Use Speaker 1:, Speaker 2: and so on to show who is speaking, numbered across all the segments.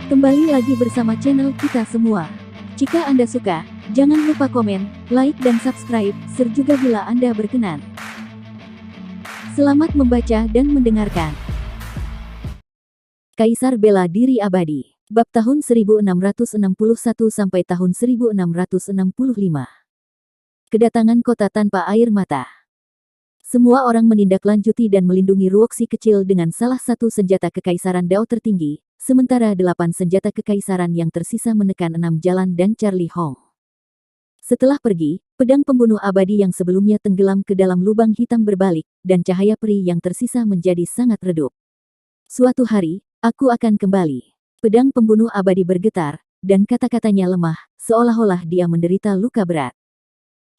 Speaker 1: Kembali lagi bersama channel kita semua. Jika Anda suka, jangan lupa komen, like dan subscribe, juga bila Anda berkenan. Selamat membaca dan mendengarkan. Kaisar bela diri abadi. Bab tahun 1661 sampai tahun 1665. Kedatangan kota tanpa air mata. Semua orang menindaklanjuti dan melindungi Ruoxi kecil dengan salah satu senjata kekaisaran Dao tertinggi, sementara 8 senjata kekaisaran yang tersisa menekan 6 jalan dan Charlie Hong. Setelah pergi, pedang pembunuh abadi yang sebelumnya tenggelam ke dalam lubang hitam berbalik, dan cahaya peri yang tersisa menjadi sangat redup. Suatu hari, aku akan kembali. Pedang pembunuh abadi bergetar, dan kata-katanya lemah, seolah-olah dia menderita luka berat.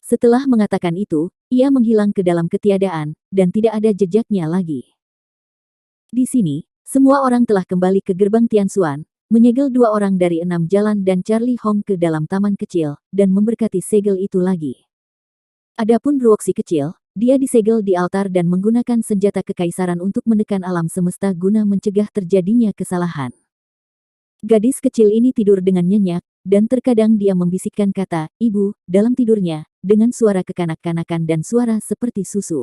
Speaker 1: Setelah mengatakan itu, ia menghilang ke dalam ketiadaan, dan tidak ada jejaknya lagi. Di sini, semua orang telah kembali ke gerbang Tianxuan, menyegel 2 orang dari 6 jalan dan Charlie Hong ke dalam taman kecil, dan memberkati segel itu lagi. Adapun Ruoxi kecil, dia disegel di altar dan menggunakan senjata kekaisaran untuk menekan alam semesta guna mencegah terjadinya kesalahan. Gadis kecil ini tidur dengan nyenyak, dan terkadang dia membisikkan kata, "Ibu," dalam tidurnya, dengan suara kekanak-kanakan dan suara seperti susu.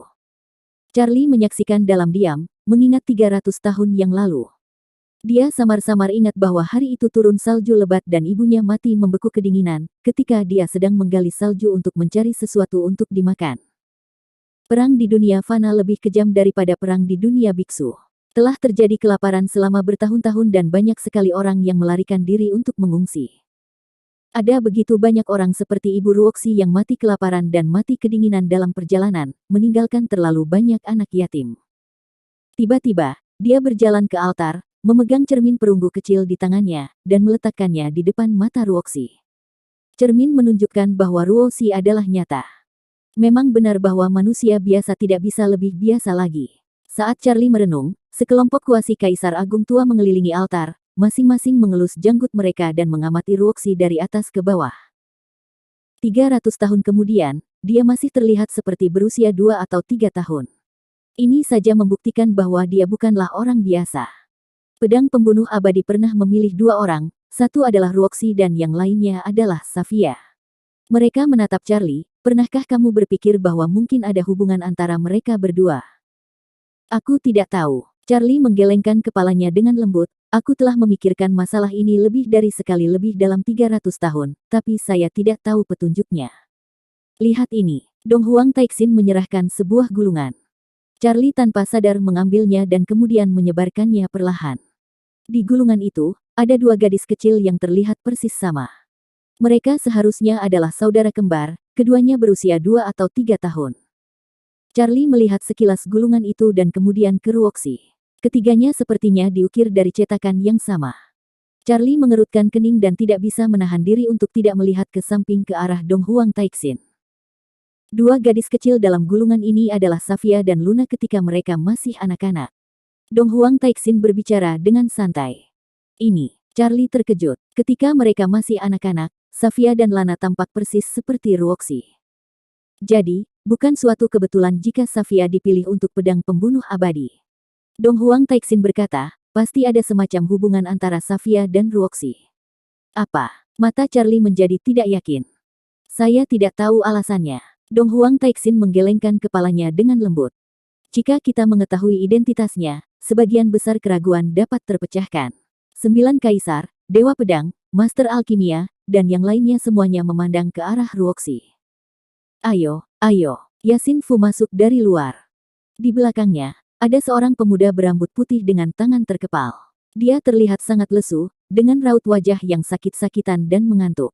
Speaker 1: Charlie menyaksikan dalam diam, mengingat 300 tahun yang lalu. Dia samar-samar ingat bahwa hari itu turun salju lebat dan ibunya mati membeku kedinginan, ketika dia sedang menggali salju untuk mencari sesuatu untuk dimakan. Perang di dunia fana lebih kejam daripada perang di dunia biksu. Telah terjadi kelaparan selama bertahun-tahun dan banyak sekali orang yang melarikan diri untuk mengungsi. Ada begitu banyak orang seperti Ibu Ruoxi yang mati kelaparan dan mati kedinginan dalam perjalanan, meninggalkan terlalu banyak anak yatim. Tiba-tiba, dia berjalan ke altar, memegang cermin perunggu kecil di tangannya, dan meletakkannya di depan mata Ruoxi. Cermin menunjukkan bahwa Ruoxi adalah nyata. Memang benar bahwa manusia biasa tidak bisa lebih biasa lagi. Saat Charlie merenung, sekelompok kuasi Kaisar Agung tua mengelilingi altar, masing-masing mengelus janggut mereka dan mengamati Ruoxi dari atas ke bawah. 300 tahun kemudian, dia masih terlihat seperti berusia 2 atau 3 tahun. Ini saja membuktikan bahwa dia bukanlah orang biasa. Pedang pembunuh abadi pernah memilih 2 orang, satu adalah Ruoxi dan yang lainnya adalah Safia. Mereka menatap Charlie, "Pernahkah kamu berpikir bahwa mungkin ada hubungan antara mereka berdua?" "Aku tidak tahu." Charlie menggelengkan kepalanya dengan lembut, "Aku telah memikirkan masalah ini lebih dari sekali lebih dalam 300 tahun, tapi saya tidak tahu petunjuknya. Lihat ini." Dong Huang Taixin menyerahkan sebuah gulungan. Charlie tanpa sadar mengambilnya dan kemudian menyebarkannya perlahan. Di gulungan itu, ada 2 gadis kecil yang terlihat persis sama. Mereka seharusnya adalah saudara kembar, keduanya berusia 2 atau 3 tahun. Charlie melihat sekilas gulungan itu dan kemudian ke Ruoxi. Ketiganya sepertinya diukir dari cetakan yang sama. Charlie mengerutkan kening dan tidak bisa menahan diri untuk tidak melihat ke samping ke arah Dong Huang Taixin. 2 gadis kecil dalam gulungan ini adalah Safia dan Luna ketika mereka masih anak-anak. Dong Huang Taixin berbicara dengan santai. "Ini." Charlie terkejut. Ketika mereka masih anak-anak, Safia dan Lana tampak persis seperti Ruoxi. Jadi, bukan suatu kebetulan jika Safia dipilih untuk pedang pembunuh abadi. Dong Huang Taixin berkata, "Pasti ada semacam hubungan antara Safia dan Ruoxi." "Apa?" Mata Charlie menjadi tidak yakin. "Saya tidak tahu alasannya." Dong Huang Taixin menggelengkan kepalanya dengan lembut. "Jika kita mengetahui identitasnya, sebagian besar keraguan dapat terpecahkan." 9 kaisar, Dewa Pedang, Master Alkimia, dan yang lainnya semuanya memandang ke arah Ruoxi. "Ayo, ayo." Yasin Fu masuk dari luar. Di belakangnya, ada seorang pemuda berambut putih dengan tangan terkepal. Dia terlihat sangat lesu, dengan raut wajah yang sakit-sakitan dan mengantuk.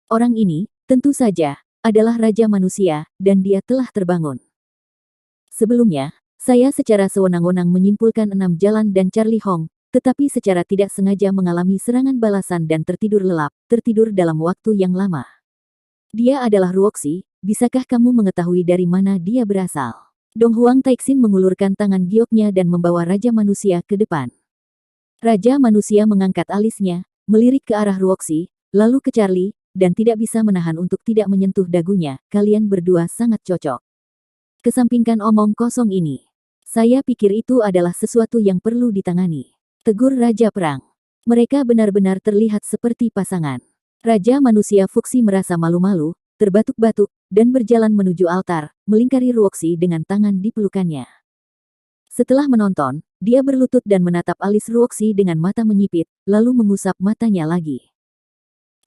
Speaker 1: Orang ini, tentu saja, adalah Raja Manusia, dan dia telah terbangun. Sebelumnya, saya secara sewenang-wenang menyimpulkan 6 jalan dan Charlie Hong, tetapi secara tidak sengaja mengalami serangan balasan dan tertidur lelap, tertidur dalam waktu yang lama. Dia adalah Ruoxi, bisakah kamu mengetahui dari mana dia berasal? Dong Huang Taixin mengulurkan tangan gioknya dan membawa Raja Manusia ke depan. Raja Manusia mengangkat alisnya, melirik ke arah Ruoxi, lalu ke Charlie, dan tidak bisa menahan untuk tidak menyentuh dagunya. "Kalian berdua sangat cocok. Kesampingkan omong kosong ini. Saya pikir itu adalah sesuatu yang perlu ditangani," tegur Raja Perang. Mereka benar-benar terlihat seperti pasangan. Raja manusia Fuxi merasa malu-malu, terbatuk-batuk, dan berjalan menuju altar, melingkari Ruoxi dengan tangan di pelukannya. Setelah menonton, dia berlutut dan menatap alis Ruoxi dengan mata menyipit, lalu mengusap matanya lagi.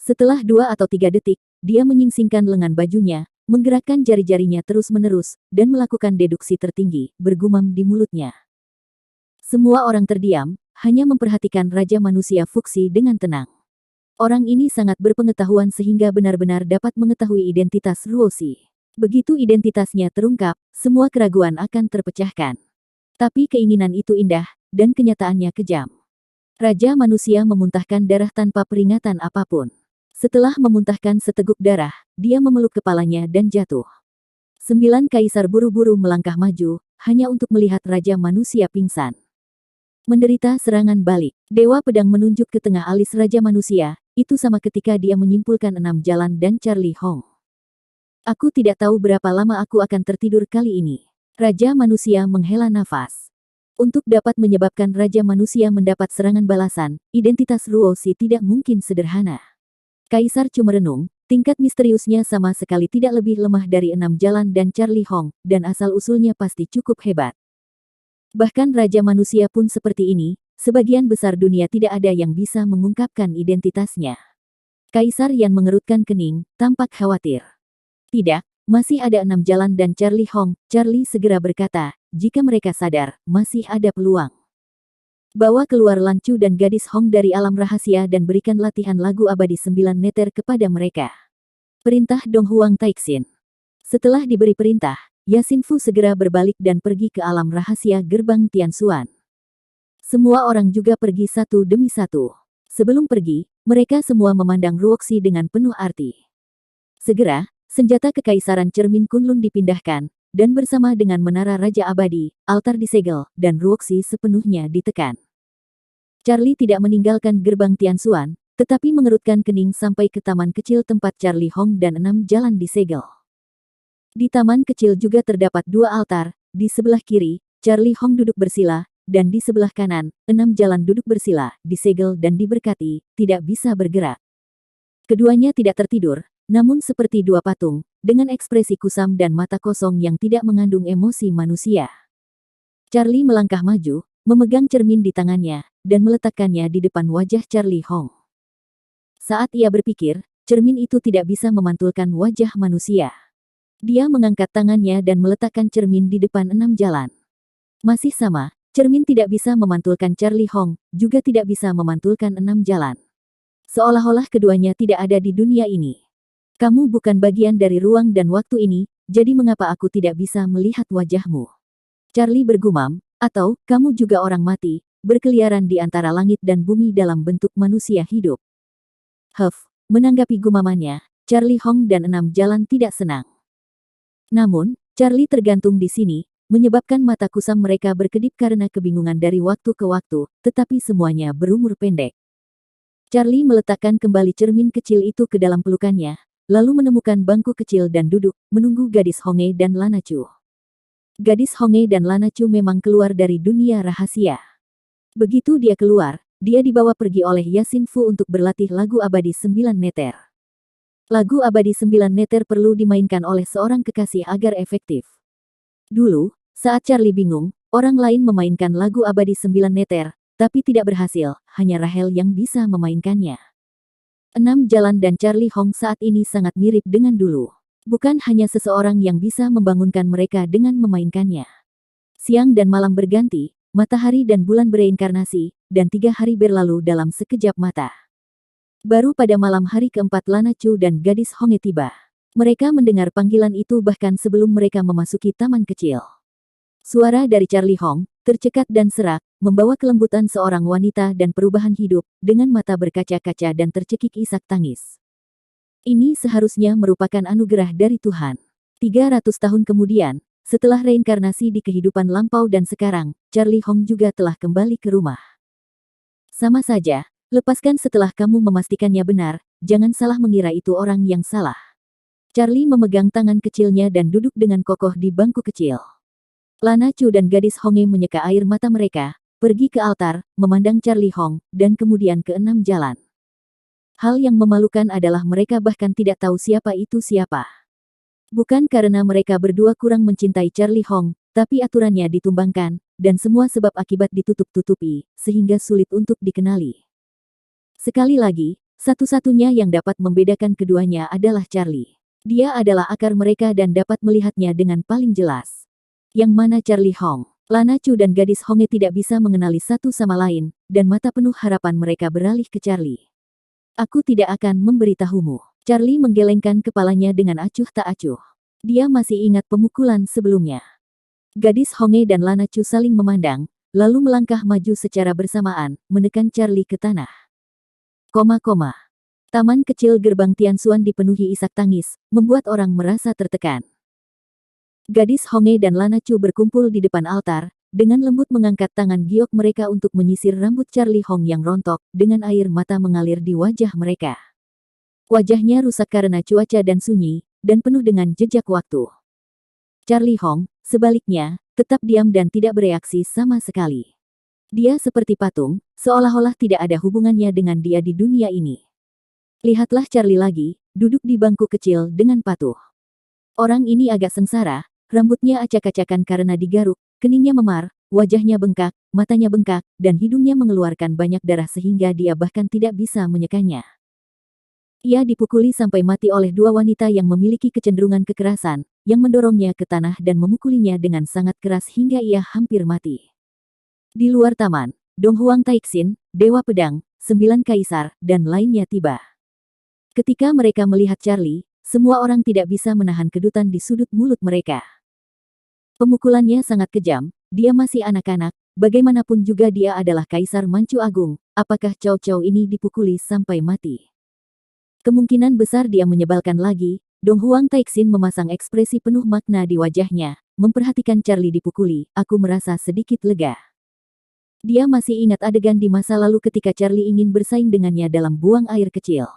Speaker 1: Setelah 2 atau 3 detik, dia menyingsingkan lengan bajunya, menggerakkan jari-jarinya terus-menerus, dan melakukan deduksi tertinggi, bergumam di mulutnya. Semua orang terdiam, hanya memperhatikan Raja Manusia Fuxi dengan tenang. Orang ini sangat berpengetahuan sehingga benar-benar dapat mengetahui identitas Ruoxi. Begitu identitasnya terungkap, semua keraguan akan terpecahkan. Tapi keinginan itu indah, dan kenyataannya kejam. Raja manusia memuntahkan darah tanpa peringatan apapun. Setelah memuntahkan seteguk darah, dia memeluk kepalanya dan jatuh. 9 kaisar buru-buru melangkah maju, hanya untuk melihat Raja manusia pingsan. Menderita serangan balik, Dewa Pedang menunjuk ke tengah alis Raja manusia, itu sama ketika dia menyimpulkan 6 jalan dan Charlie Hong. Aku tidak tahu berapa lama aku akan tertidur kali ini. Raja manusia menghela nafas. Untuk dapat menyebabkan Raja manusia mendapat serangan balasan, identitas Ruoxi tidak mungkin sederhana. Kaisar Chu merenung, tingkat misteriusnya sama sekali tidak lebih lemah dari 6 jalan dan Charlie Hong, dan asal-usulnya pasti cukup hebat. Bahkan Raja manusia pun seperti ini, sebagian besar dunia tidak ada yang bisa mengungkapkan identitasnya. Kaisar Yan mengerutkan kening, tampak khawatir. Tidak, masih ada 6 jalan dan Charlie Hong. Charlie segera berkata, jika mereka sadar, masih ada peluang. Bawa keluar Lan Chu dan gadis Hong dari alam rahasia dan berikan latihan lagu abadi 9 neter kepada mereka. Perintah Dong Huang Taixin. Setelah diberi perintah, Yasin Fu segera berbalik dan pergi ke alam rahasia gerbang Tianxuan. Semua orang juga pergi satu demi satu. Sebelum pergi, mereka semua memandang Ruoxi dengan penuh arti. Segera, senjata kekaisaran cermin Kunlun dipindahkan, dan bersama dengan menara Raja Abadi, altar disegel, dan Ruoxi sepenuhnya ditekan. Charlie tidak meninggalkan gerbang Tianxuan, tetapi mengerutkan kening sampai ke taman kecil tempat Charlie Hong dan 6 jalan disegel. Di taman kecil juga terdapat 2 altar, di sebelah kiri, Charlie Hong duduk bersila, dan di sebelah kanan, 6 jalan duduk bersila, disegel dan diberkati, tidak bisa bergerak. Keduanya tidak tertidur, namun seperti 2 patung, dengan ekspresi kusam dan mata kosong yang tidak mengandung emosi manusia. Charlie melangkah maju, memegang cermin di tangannya, dan meletakkannya di depan wajah Charlie Hong. Saat ia berpikir, cermin itu tidak bisa memantulkan wajah manusia. Dia mengangkat tangannya dan meletakkan cermin di depan 6 jalan. Masih sama, cermin tidak bisa memantulkan Charlie Hong, juga tidak bisa memantulkan 6 jalan. Seolah-olah keduanya tidak ada di dunia ini. Kamu bukan bagian dari ruang dan waktu ini, jadi mengapa aku tidak bisa melihat wajahmu? Charlie bergumam, atau, kamu juga orang mati, berkeliaran di antara langit dan bumi dalam bentuk manusia hidup. Menanggapi gumamannya, Charlie Hong dan 6 jalan tidak senang. Namun, Charlie tergantung di sini, menyebabkan mata kusam mereka berkedip karena kebingungan dari waktu ke waktu, tetapi semuanya berumur pendek. Charlie meletakkan kembali cermin kecil itu ke dalam pelukannya, lalu menemukan bangku kecil dan duduk, menunggu gadis Honge dan Lana Chu. Gadis Honge dan Lana Chu memang keluar dari dunia rahasia. Begitu dia keluar, dia dibawa pergi oleh Yasin Fu untuk berlatih lagu abadi 9 neter. Lagu abadi 9 neter perlu dimainkan oleh seorang kekasih agar efektif. Dulu, saat Charlie bingung, orang lain memainkan lagu abadi 9 neter, tapi tidak berhasil, hanya Rahel yang bisa memainkannya. 6 jalan dan Charlie Hong saat ini sangat mirip dengan dulu. Bukan hanya seseorang yang bisa membangunkan mereka dengan memainkannya. Siang dan malam berganti, matahari dan bulan bereinkarnasi, dan 3 hari berlalu dalam sekejap mata. Baru pada malam hari keempat Lana Chu dan gadis Honge tiba. Mereka mendengar panggilan itu bahkan sebelum mereka memasuki taman kecil. Suara dari Charlie Hong, tercekat dan serak, membawa kelembutan seorang wanita dan perubahan hidup, dengan mata berkaca-kaca dan tercekik isak tangis. Ini seharusnya merupakan anugerah dari Tuhan. 300 tahun kemudian, setelah reinkarnasi di kehidupan lampau dan sekarang, Charlie Hong juga telah kembali ke rumah. Sama saja. Lepaskan setelah kamu memastikannya benar, jangan salah mengira itu orang yang salah. Charlie memegang tangan kecilnya dan duduk dengan kokoh di bangku kecil. Lana Chu dan gadis Honge menyeka air mata mereka, pergi ke altar, memandang Charlie Hong, dan kemudian ke 6 jalan. Hal yang memalukan adalah mereka bahkan tidak tahu siapa itu siapa. Bukan karena mereka berdua kurang mencintai Charlie Hong, tapi aturannya ditumbangkan, dan semua sebab akibat ditutup-tutupi, sehingga sulit untuk dikenali. Sekali lagi, satu-satunya yang dapat membedakan keduanya adalah Charlie. Dia adalah akar mereka dan dapat melihatnya dengan paling jelas. Yang mana Charlie Hong? Lana Chu dan gadis Honge tidak bisa mengenali satu sama lain, dan mata penuh harapan mereka beralih ke Charlie. Aku tidak akan memberitahumu. Charlie menggelengkan kepalanya dengan acuh tak acuh. Dia masih ingat pemukulan sebelumnya. Gadis Honge dan Lana Chu saling memandang, lalu melangkah maju secara bersamaan, menekan Charlie ke tanah. Taman kecil gerbang Tianxuan dipenuhi isak tangis, membuat orang merasa tertekan. Gadis Honge dan Lana Chu berkumpul di depan altar, dengan lembut mengangkat tangan giok mereka untuk menyisir rambut Charlie Hong yang rontok, dengan air mata mengalir di wajah mereka. Wajahnya rusak karena cuaca dan sunyi, dan penuh dengan jejak waktu. Charlie Hong, sebaliknya, tetap diam dan tidak bereaksi sama sekali. Dia seperti patung, seolah-olah tidak ada hubungannya dengan dia di dunia ini. Lihatlah Charlie lagi, duduk di bangku kecil dengan patuh. Orang ini agak sengsara, rambutnya acak-acakan karena digaruk, keningnya memar, wajahnya bengkak, matanya bengkak, dan hidungnya mengeluarkan banyak darah sehingga dia bahkan tidak bisa menyekanya. Ia dipukuli sampai mati oleh dua wanita yang memiliki kecenderungan kekerasan, yang mendorongnya ke tanah dan memukulinya dengan sangat keras hingga ia hampir mati. Di luar taman, Dong Huang Taixin, Dewa Pedang, 9 Kaisar, dan lainnya tiba. Ketika mereka melihat Charlie, semua orang tidak bisa menahan kedutan di sudut mulut mereka. Pemukulannya sangat kejam, dia masih anak-anak, bagaimanapun juga dia adalah Kaisar Manchu Agung, apakah Cao Cao ini dipukuli sampai mati? Kemungkinan besar dia menyebalkan lagi. Dong Huang Taixin memasang ekspresi penuh makna di wajahnya, memperhatikan Charlie dipukuli, aku merasa sedikit lega. Dia masih ingat adegan di masa lalu ketika Charlie ingin bersaing dengannya dalam buang air kecil.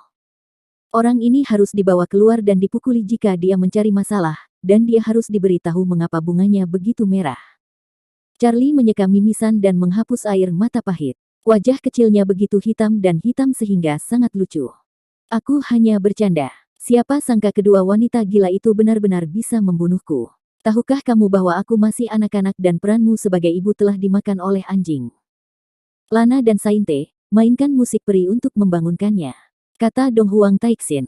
Speaker 1: Orang ini harus dibawa keluar dan dipukuli jika dia mencari masalah, dan dia harus diberitahu mengapa bunganya begitu merah. Charlie menyeka mimisan dan menghapus air mata pahit. Wajah kecilnya begitu hitam dan hitam sehingga sangat lucu. Aku hanya bercanda. Siapa sangka kedua wanita gila itu benar-benar bisa membunuhku. Tahukah kamu bahwa aku masih anak-anak dan peranmu sebagai ibu telah dimakan oleh anjing? Lana dan Sainte, mainkan musik peri untuk membangunkannya, kata Dong Huang Taixin.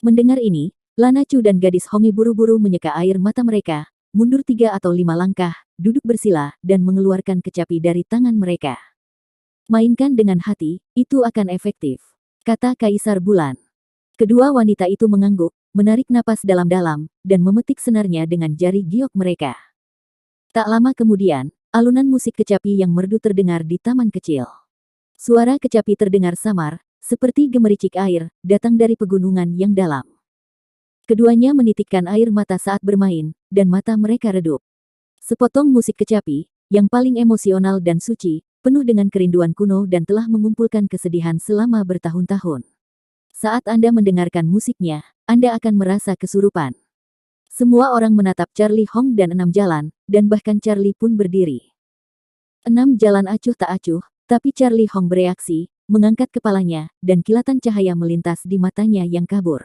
Speaker 1: Mendengar ini, Lana Chu dan gadis Honge buru-buru menyeka air mata mereka, mundur 3 atau 5 langkah, duduk bersila, dan mengeluarkan kecapi dari tangan mereka. Mainkan dengan hati, itu akan efektif, kata Kaisar Bulan. Kedua wanita itu mengangguk, menarik napas dalam-dalam, dan memetik senarnya dengan jari giok mereka. Tak lama kemudian, alunan musik kecapi yang merdu terdengar di taman kecil. Suara kecapi terdengar samar, seperti gemericik air, datang dari pegunungan yang dalam. Keduanya menitikkan air mata saat bermain, dan mata mereka redup. Sepotong musik kecapi, yang paling emosional dan suci, penuh dengan kerinduan kuno dan telah mengumpulkan kesedihan selama bertahun-tahun. Saat Anda mendengarkan musiknya, Anda akan merasa kesurupan. Semua orang menatap Charlie Hong dan 6 jalan, dan bahkan Charlie pun berdiri. 6 jalan acuh tak acuh, tapi Charlie Hong bereaksi, mengangkat kepalanya, dan kilatan cahaya melintas di matanya yang kabur.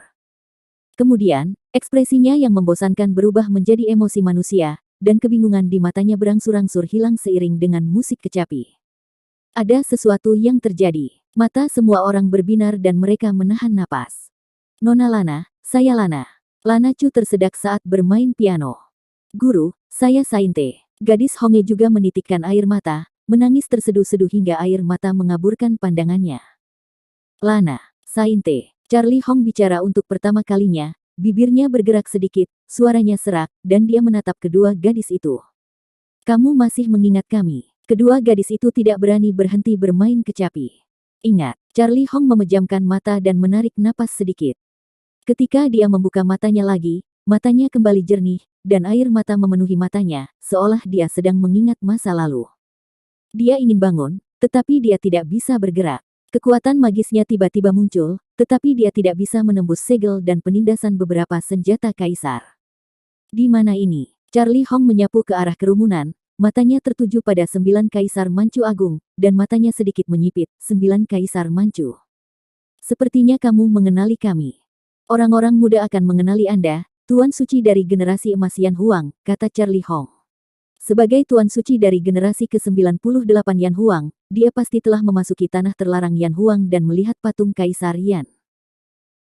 Speaker 1: Kemudian, ekspresinya yang membosankan berubah menjadi emosi manusia, dan kebingungan di matanya berangsur-angsur hilang seiring dengan musik kecapi. Ada sesuatu yang terjadi. Mata semua orang berbinar dan mereka menahan napas. Nona Lana, saya Lana. Lana Chu tersedak saat bermain piano. Guru, saya Sainte. Gadis Honge juga menitikkan air mata, menangis terseduh-seduh hingga air mata mengaburkan pandangannya. Lana, Sainte. Charlie Hong bicara untuk pertama kalinya, bibirnya bergerak sedikit, suaranya serak, dan dia menatap kedua gadis itu. Kamu masih mengingat kami? Kedua gadis itu tidak berani berhenti bermain kecapi. Ingat, Charlie Hong memejamkan mata dan menarik napas sedikit. Ketika dia membuka matanya lagi, matanya kembali jernih, dan air mata memenuhi matanya, seolah dia sedang mengingat masa lalu. Dia ingin bangun, tetapi dia tidak bisa bergerak. Kekuatan magisnya tiba-tiba muncul, tetapi dia tidak bisa menembus segel dan penindasan beberapa senjata kaisar. Di mana ini? Charlie Hong menyapu ke arah kerumunan, matanya tertuju pada 9 Kaisar Manchu Agung, dan matanya sedikit menyipit, 9 Kaisar Manchu. Sepertinya kamu mengenali kami. Orang-orang muda akan mengenali Anda, Tuan Suci dari generasi emas Yan Huang, kata Charlie Hong. Sebagai Tuan Suci dari generasi ke-98 Yan Huang, dia pasti telah memasuki tanah terlarang Yan Huang dan melihat patung Kaisar Yan.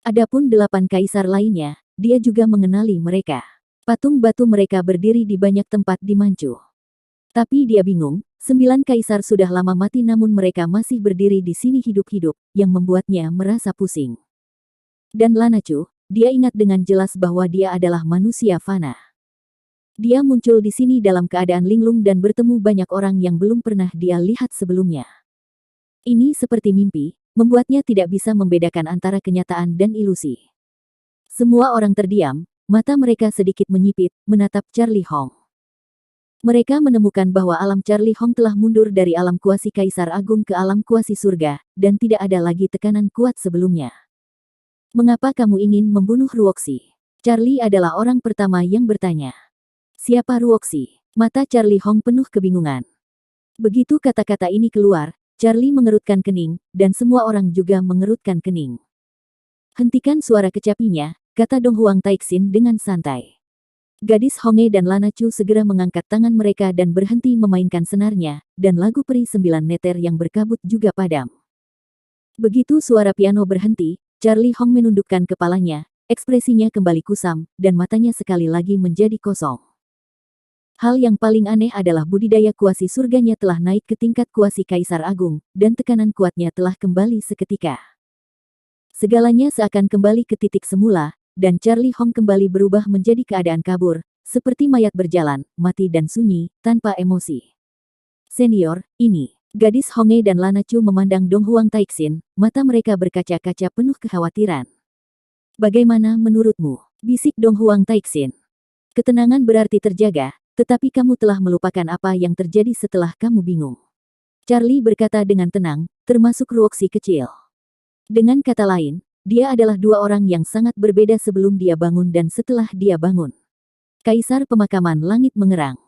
Speaker 1: Adapun 8 kaisar lainnya, dia juga mengenali mereka. Patung batu mereka berdiri di banyak tempat di Manchu. Tapi dia bingung, 9 kaisar sudah lama mati namun mereka masih berdiri di sini hidup-hidup, yang membuatnya merasa pusing. Dan Lana Chu, dia ingat dengan jelas bahwa dia adalah manusia fana. Dia muncul di sini dalam keadaan linglung dan bertemu banyak orang yang belum pernah dia lihat sebelumnya. Ini seperti mimpi, membuatnya tidak bisa membedakan antara kenyataan dan ilusi. Semua orang terdiam, mata mereka sedikit menyipit, menatap Charlie Hong. Mereka menemukan bahwa alam Charlie Hong telah mundur dari alam kuasi Kaisar Agung ke alam kuasi surga, dan tidak ada lagi tekanan kuat sebelumnya. Mengapa kamu ingin membunuh Ruoxi? Charlie adalah orang pertama yang bertanya. Siapa Ruoxi? Mata Charlie Hong penuh kebingungan. Begitu kata-kata ini keluar, Charlie mengerutkan kening, dan semua orang juga mengerutkan kening. Hentikan suara kecapinya, kata Dong Huang Taixin dengan santai. Gadis Honge dan Lana Chu segera mengangkat tangan mereka dan berhenti memainkan senarnya, dan lagu peri 9 neter yang berkabut juga padam. Begitu suara piano berhenti, Charlie Hong menundukkan kepalanya, ekspresinya kembali kusam, dan matanya sekali lagi menjadi kosong. Hal yang paling aneh adalah budidaya kuasi surganya telah naik ke tingkat kuasi Kaisar Agung, dan tekanan kuatnya telah kembali seketika. Segalanya seakan kembali ke titik semula, dan Charlie Hong kembali berubah menjadi keadaan kabur, seperti mayat berjalan, mati dan sunyi, tanpa emosi. Senior, ini. Gadis Honge dan Lana Chu memandang Dong Huang Taixin, mata mereka berkaca-kaca penuh kekhawatiran. Bagaimana menurutmu? Bisik Dong Huang Taixin. Ketenangan berarti terjaga, tetapi kamu telah melupakan apa yang terjadi setelah kamu bingung. Charlie berkata dengan tenang, termasuk Ruoxi kecil. Dengan kata lain, dia adalah dua orang yang sangat berbeda sebelum dia bangun dan setelah dia bangun. Kaisar Pemakaman Langit mengerang.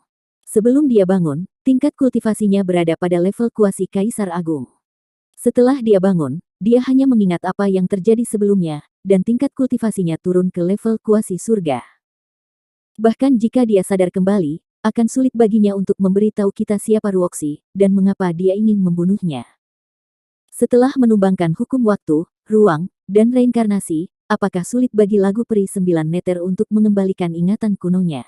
Speaker 1: Sebelum dia bangun, tingkat kultivasinya berada pada level kuasi Kaisar Agung. Setelah dia bangun, dia hanya mengingat apa yang terjadi sebelumnya, dan tingkat kultivasinya turun ke level kuasi surga. Bahkan jika dia sadar kembali, akan sulit baginya untuk memberitahu kita siapa Ruoxi, dan mengapa dia ingin membunuhnya. Setelah menumbangkan hukum waktu, ruang, dan reinkarnasi, apakah sulit bagi lagu peri 9 neter untuk mengembalikan ingatan kunonya?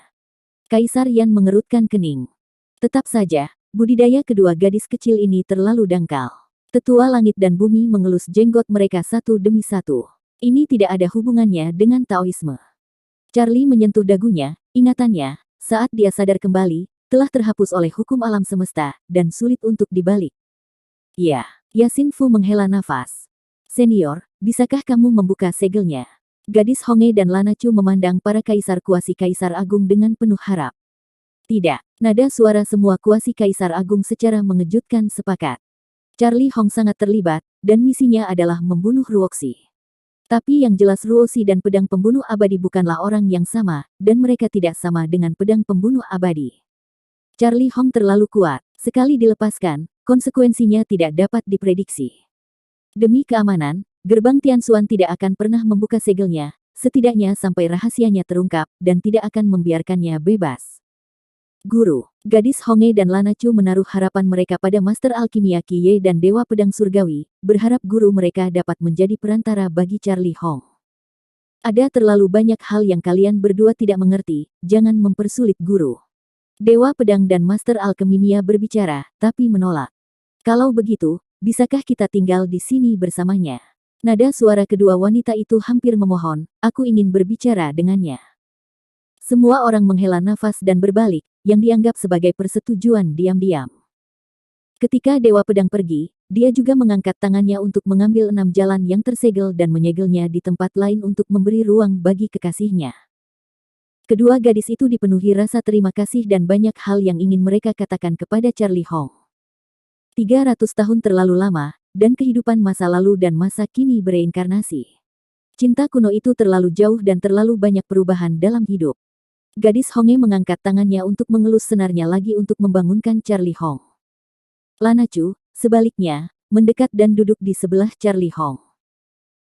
Speaker 1: Kaisar Yan mengerutkan kening. Tetap saja, budidaya kedua gadis kecil ini terlalu dangkal. Tetua langit dan bumi mengelus jenggot mereka satu demi satu. Ini tidak ada hubungannya dengan Taoisme. Charlie menyentuh dagunya, ingatannya, saat dia sadar kembali, telah terhapus oleh hukum alam semesta, dan sulit untuk dibalik. Ya, Yasin Fu menghela nafas. Senior, bisakah kamu membuka segelnya? Gadis Honge dan Lana Chu memandang para kaisar kuasi Kaisar Agung dengan penuh harap. Tidak, nada suara semua kuasi Kaisar Agung secara mengejutkan sepakat. Charlie Hong sangat terlibat, dan misinya adalah membunuh Ruoxi. Tapi yang jelas Ruoxi dan pedang pembunuh abadi bukanlah orang yang sama, dan mereka tidak sama dengan pedang pembunuh abadi. Charlie Hong terlalu kuat, sekali dilepaskan, konsekuensinya tidak dapat diprediksi. Demi keamanan, gerbang Tianxuan tidak akan pernah membuka segelnya, setidaknya sampai rahasianya terungkap, dan tidak akan membiarkannya bebas. Guru, gadis Honge dan Lana Chu menaruh harapan mereka pada Master Alkimia Qiye dan Dewa Pedang Surgawi, berharap guru mereka dapat menjadi perantara bagi Charlie Hong. Ada terlalu banyak hal yang kalian berdua tidak mengerti, jangan mempersulit guru. Dewa Pedang dan Master Alkimia berbicara, tapi menolak. Kalau begitu, bisakah kita tinggal di sini bersamanya? Nada suara kedua wanita itu hampir memohon, aku ingin berbicara dengannya. Semua orang menghela nafas dan berbalik, yang dianggap sebagai persetujuan diam-diam. Ketika Dewa Pedang pergi, dia juga mengangkat tangannya untuk mengambil 6 jalan yang tersegel dan menyegelnya di tempat lain untuk memberi ruang bagi kekasihnya. Kedua gadis itu dipenuhi rasa terima kasih dan banyak hal yang ingin mereka katakan kepada Charlie Hong. 300 tahun terlalu lama, dan kehidupan masa lalu dan masa kini bereinkarnasi. Cinta kuno itu terlalu jauh dan terlalu banyak perubahan dalam hidup. Gadis Honge mengangkat tangannya untuk mengelus senarnya lagi untuk membangunkan Charlie Hong. Lana Chu, sebaliknya, mendekat dan duduk di sebelah Charlie Hong.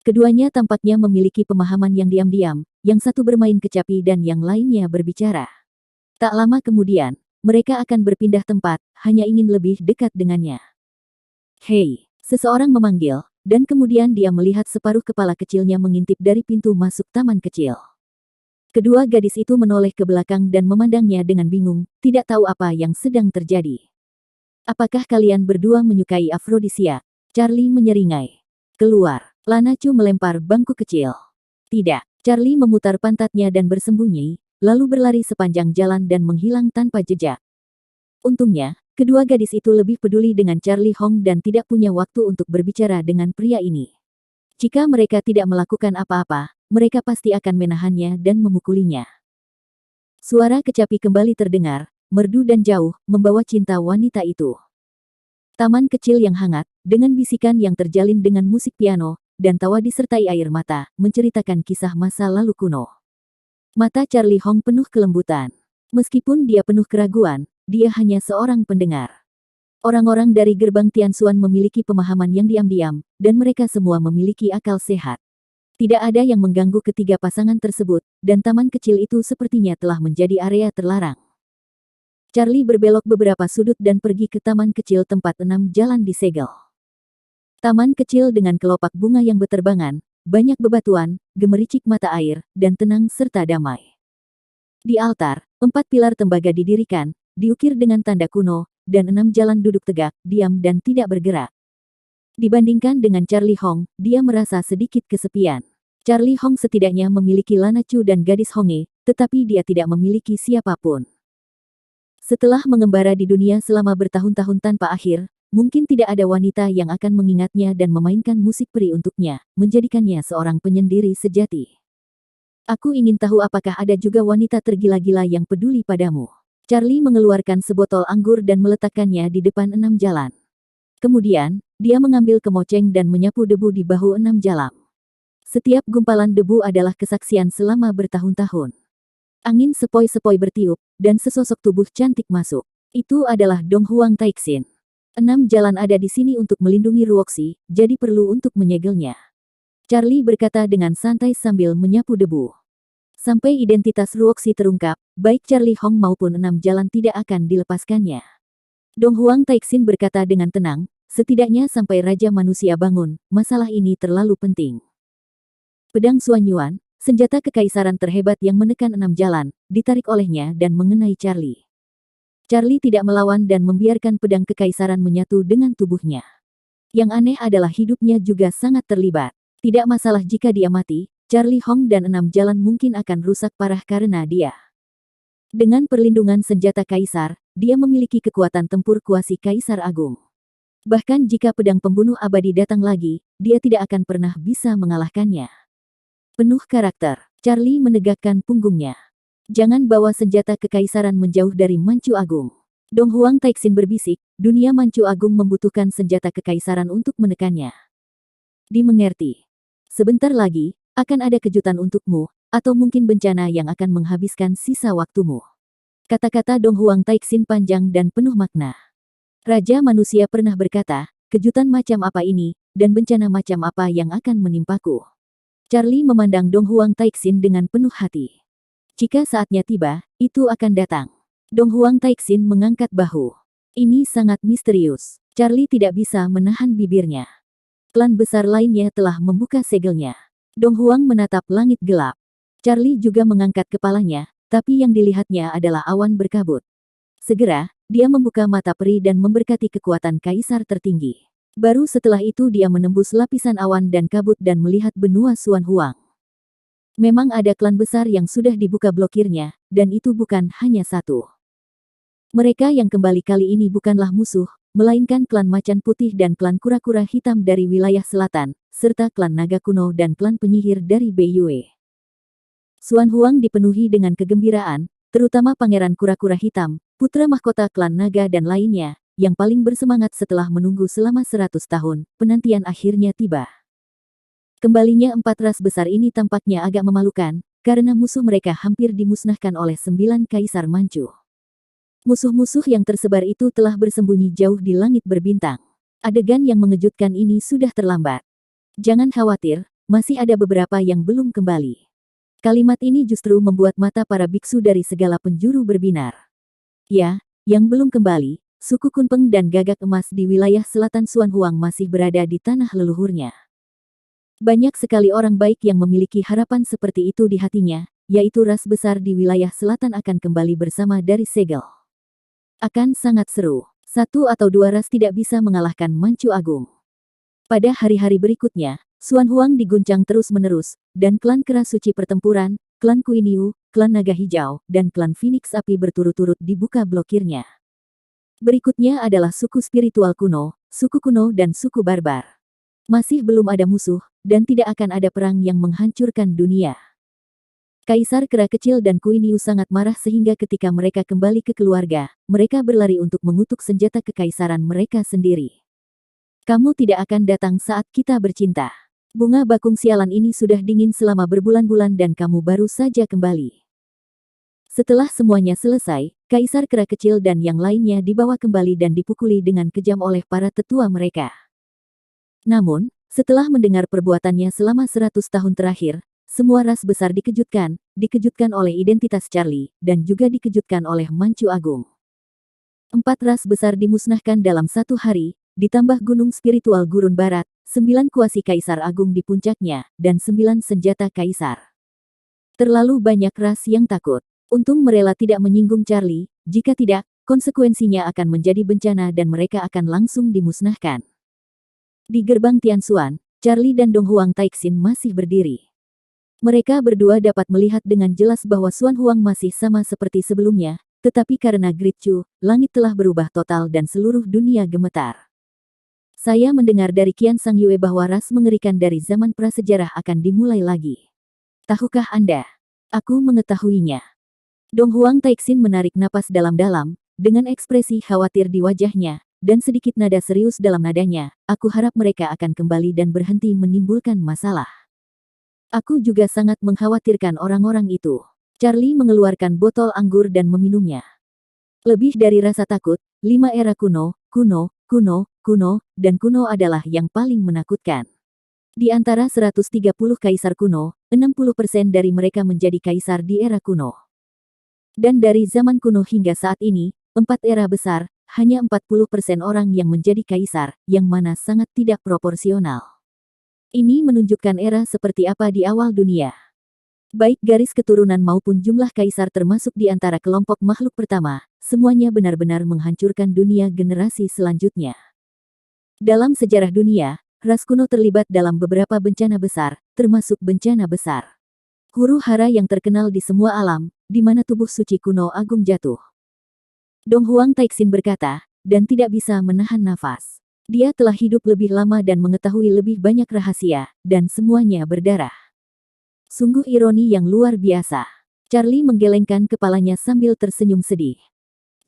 Speaker 1: Keduanya tampaknya memiliki pemahaman yang diam-diam, yang satu bermain kecapi dan yang lainnya berbicara. Tak lama kemudian, mereka akan berpindah tempat, hanya ingin lebih dekat dengannya. Hei, seseorang memanggil, dan kemudian dia melihat separuh kepala kecilnya mengintip dari pintu masuk taman kecil. Kedua gadis itu menoleh ke belakang dan memandangnya dengan bingung, tidak tahu apa yang sedang terjadi. Apakah kalian berdua menyukai afrodisia? Charlie menyeringai. Keluar. Lana Chu melempar bangku kecil. Tidak. Charlie memutar pantatnya dan bersembunyi, lalu berlari sepanjang jalan dan menghilang tanpa jejak. Untungnya, kedua gadis itu lebih peduli dengan Charlie Hong dan tidak punya waktu untuk berbicara dengan pria ini. Jika mereka tidak melakukan apa-apa, mereka pasti akan menahannya dan memukulinya. Suara kecapi kembali terdengar, merdu dan jauh, membawa cinta wanita itu. Taman kecil yang hangat, dengan bisikan yang terjalin dengan musik piano, dan tawa disertai air mata, menceritakan kisah masa lalu kuno. Mata Charlie Hong penuh kelembutan. Meskipun dia penuh keraguan, dia hanya seorang pendengar. Orang-orang dari gerbang Tianxuan memiliki pemahaman yang diam-diam, dan mereka semua memiliki akal sehat. Tidak ada yang mengganggu ketiga pasangan tersebut, dan taman kecil itu sepertinya telah menjadi area terlarang. Charlie berbelok beberapa sudut dan pergi ke taman kecil tempat 6 jalan disegel. Taman kecil dengan kelopak bunga yang berterbangan, banyak bebatuan, gemericik mata air, dan tenang serta damai. Di altar, 4 pilar tembaga didirikan, diukir dengan tanda kuno, dan 6 jalan duduk tegak, diam dan tidak bergerak. Dibandingkan dengan Charlie Hong, dia merasa sedikit kesepian. Charlie Hong setidaknya memiliki Lana Chu dan gadis Honge, tetapi dia tidak memiliki siapapun. Setelah mengembara di dunia selama bertahun-tahun tanpa akhir, mungkin tidak ada wanita yang akan mengingatnya dan memainkan musik peri untuknya, menjadikannya seorang penyendiri sejati. Aku ingin tahu apakah ada juga wanita tergila-gila yang peduli padamu. Charlie mengeluarkan sebotol anggur dan meletakkannya di depan 6 jalan. Kemudian, dia mengambil kemoceng dan menyapu debu di bahu 6 jalan. Setiap gumpalan debu adalah kesaksian selama bertahun-tahun. Angin sepoi-sepoi bertiup, dan sesosok tubuh cantik masuk. Itu adalah Dong Huang Taixin. 6 jalan ada di sini untuk melindungi Ruoxi, jadi perlu untuk menyegelnya. Charlie berkata dengan santai sambil menyapu debu. Sampai identitas Ruoxi terungkap, baik Charlie Hong maupun 6 jalan tidak akan dilepaskannya. Dong Huang Taixin berkata dengan tenang, setidaknya sampai Raja Manusia bangun, masalah ini terlalu penting. Pedang Xuan Yuan, senjata kekaisaran terhebat yang menekan 6 jalan, ditarik olehnya dan mengenai Charlie. Charlie tidak melawan dan membiarkan pedang kekaisaran menyatu dengan tubuhnya. Yang aneh adalah hidupnya juga sangat terlibat. Tidak masalah jika dia mati, Charlie Hong dan 6 jalan mungkin akan rusak parah karena dia. Dengan perlindungan senjata kaisar, dia memiliki kekuatan tempur kuasi kaisar agung. Bahkan jika pedang pembunuh abadi datang lagi, dia tidak akan pernah bisa mengalahkannya. Penuh karakter, Charlie menegakkan punggungnya. Jangan bawa senjata kekaisaran menjauh dari Manchu Agung. Dong Huang Taixin berbisik, dunia Manchu Agung membutuhkan senjata kekaisaran untuk menekannya. Dimengerti. Sebentar lagi, akan ada kejutan untukmu, atau mungkin bencana yang akan menghabiskan sisa waktumu. Kata-kata Dong Huang Taixin panjang dan penuh makna. Raja manusia pernah berkata, kejutan macam apa ini, dan bencana macam apa yang akan menimpaku. Charlie memandang Dong Huang Taixin dengan penuh hati. Jika saatnya tiba, itu akan datang. Dong Huang Taixin mengangkat bahu. Ini sangat misterius. Charlie tidak bisa menahan bibirnya. Klan besar lainnya telah membuka segelnya. Dong Huang menatap langit gelap. Charlie juga mengangkat kepalanya, tapi yang dilihatnya adalah awan berkabut. Segera, dia membuka mata peri dan memberkati kekuatan kaisar tertinggi. Baru setelah itu dia menembus lapisan awan dan kabut dan melihat benua Xuan Huang. Memang ada klan besar yang sudah dibuka blokirnya, dan itu bukan hanya satu. Mereka yang kembali kali ini bukanlah musuh, melainkan klan Macan Putih dan klan Kura-Kura Hitam dari wilayah selatan, serta klan Naga Kuno dan klan penyihir dari Beiyue. Xuan Huang dipenuhi dengan kegembiraan, terutama Pangeran Kura-Kura Hitam, putra mahkota klan Naga dan lainnya, yang paling bersemangat setelah menunggu selama 100 tahun, penantian akhirnya tiba. Kembalinya 4 ras besar ini tampaknya agak memalukan, karena musuh mereka hampir dimusnahkan oleh 9 kaisar Manchu. Musuh-musuh yang tersebar itu telah bersembunyi jauh di langit berbintang. Adegan yang mengejutkan ini sudah terlambat. Jangan khawatir, masih ada beberapa yang belum kembali. Kalimat ini justru membuat mata para biksu dari segala penjuru berbinar. Ya, yang belum kembali, suku Kunpeng dan Gagak Emas di wilayah selatan Xuan Huang masih berada di tanah leluhurnya. Banyak sekali orang baik yang memiliki harapan seperti itu di hatinya, yaitu ras besar di wilayah selatan akan kembali bersama dari segel. Akan sangat seru. 1 atau 2 ras tidak bisa mengalahkan Manchu Agung. Pada hari-hari berikutnya, Xuan Huang diguncang terus-menerus, dan klan Kera Suci Pertempuran, klan Kuiniu, klan Naga Hijau, dan klan Phoenix Api berturut-turut dibuka blokirnya. Berikutnya adalah suku spiritual kuno, suku kuno dan suku barbar. Masih belum ada musuh, dan tidak akan ada perang yang menghancurkan dunia. Kaisar Kera Kecil dan Kuiniu sangat marah sehingga ketika mereka kembali ke keluarga, mereka berlari untuk mengutuk senjata kekaisaran mereka sendiri. Kamu tidak akan datang saat kita bercinta. Bunga bakung sialan ini sudah dingin selama berbulan-bulan dan kamu baru saja kembali. Setelah semuanya selesai, Kaisar Kera Kecil dan yang lainnya dibawa kembali dan dipukuli dengan kejam oleh para tetua mereka. Namun, setelah mendengar perbuatannya selama 100 tahun terakhir, semua ras besar dikejutkan oleh identitas Charlie, dan juga dikejutkan oleh Manchu Agung. 4 ras besar dimusnahkan dalam 1 hari, ditambah gunung spiritual gurun barat, 9 kuasi kaisar agung di puncaknya, dan 9 senjata kaisar. Terlalu banyak ras yang takut. Untung merela tidak menyinggung Charlie, jika tidak, konsekuensinya akan menjadi bencana dan mereka akan langsung dimusnahkan. Di gerbang Tianxuan, Charlie dan Dong Huang Taixin masih berdiri. Mereka berdua dapat melihat dengan jelas bahwa Xuan Huang masih sama seperti sebelumnya, tetapi karena Great Chu, langit telah berubah total dan seluruh dunia gemetar. Saya mendengar dari Qian Sang Yue bahwa ras mengerikan dari zaman prasejarah akan dimulai lagi. Tahukah Anda? Aku mengetahuinya. Dong Huang Taixin menarik napas dalam-dalam, dengan ekspresi khawatir di wajahnya, dan sedikit nada serius dalam nadanya, aku harap mereka akan kembali dan berhenti menimbulkan masalah. Aku juga sangat mengkhawatirkan orang-orang itu. Charlie mengeluarkan botol anggur dan meminumnya. Lebih dari rasa takut, 5 era kuno, dan kuno adalah yang paling menakutkan. Di antara 130 kaisar kuno, 60% dari mereka menjadi kaisar di era kuno. Dan dari zaman kuno hingga saat ini, 4 era besar, hanya 40% orang yang menjadi kaisar, yang mana sangat tidak proporsional. Ini menunjukkan era seperti apa di awal dunia. Baik garis keturunan maupun jumlah kaisar termasuk di antara kelompok makhluk pertama, semuanya benar-benar menghancurkan dunia generasi selanjutnya. Dalam sejarah dunia, ras kuno terlibat dalam beberapa bencana besar, termasuk bencana besar huru-hara yang terkenal di semua alam, di mana tubuh suci kuno agung jatuh. Dong Huang Taixin berkata, dan tidak bisa menahan nafas. Dia telah hidup lebih lama dan mengetahui lebih banyak rahasia, dan semuanya berdarah. Sungguh ironi yang luar biasa. Charlie menggelengkan kepalanya sambil tersenyum sedih.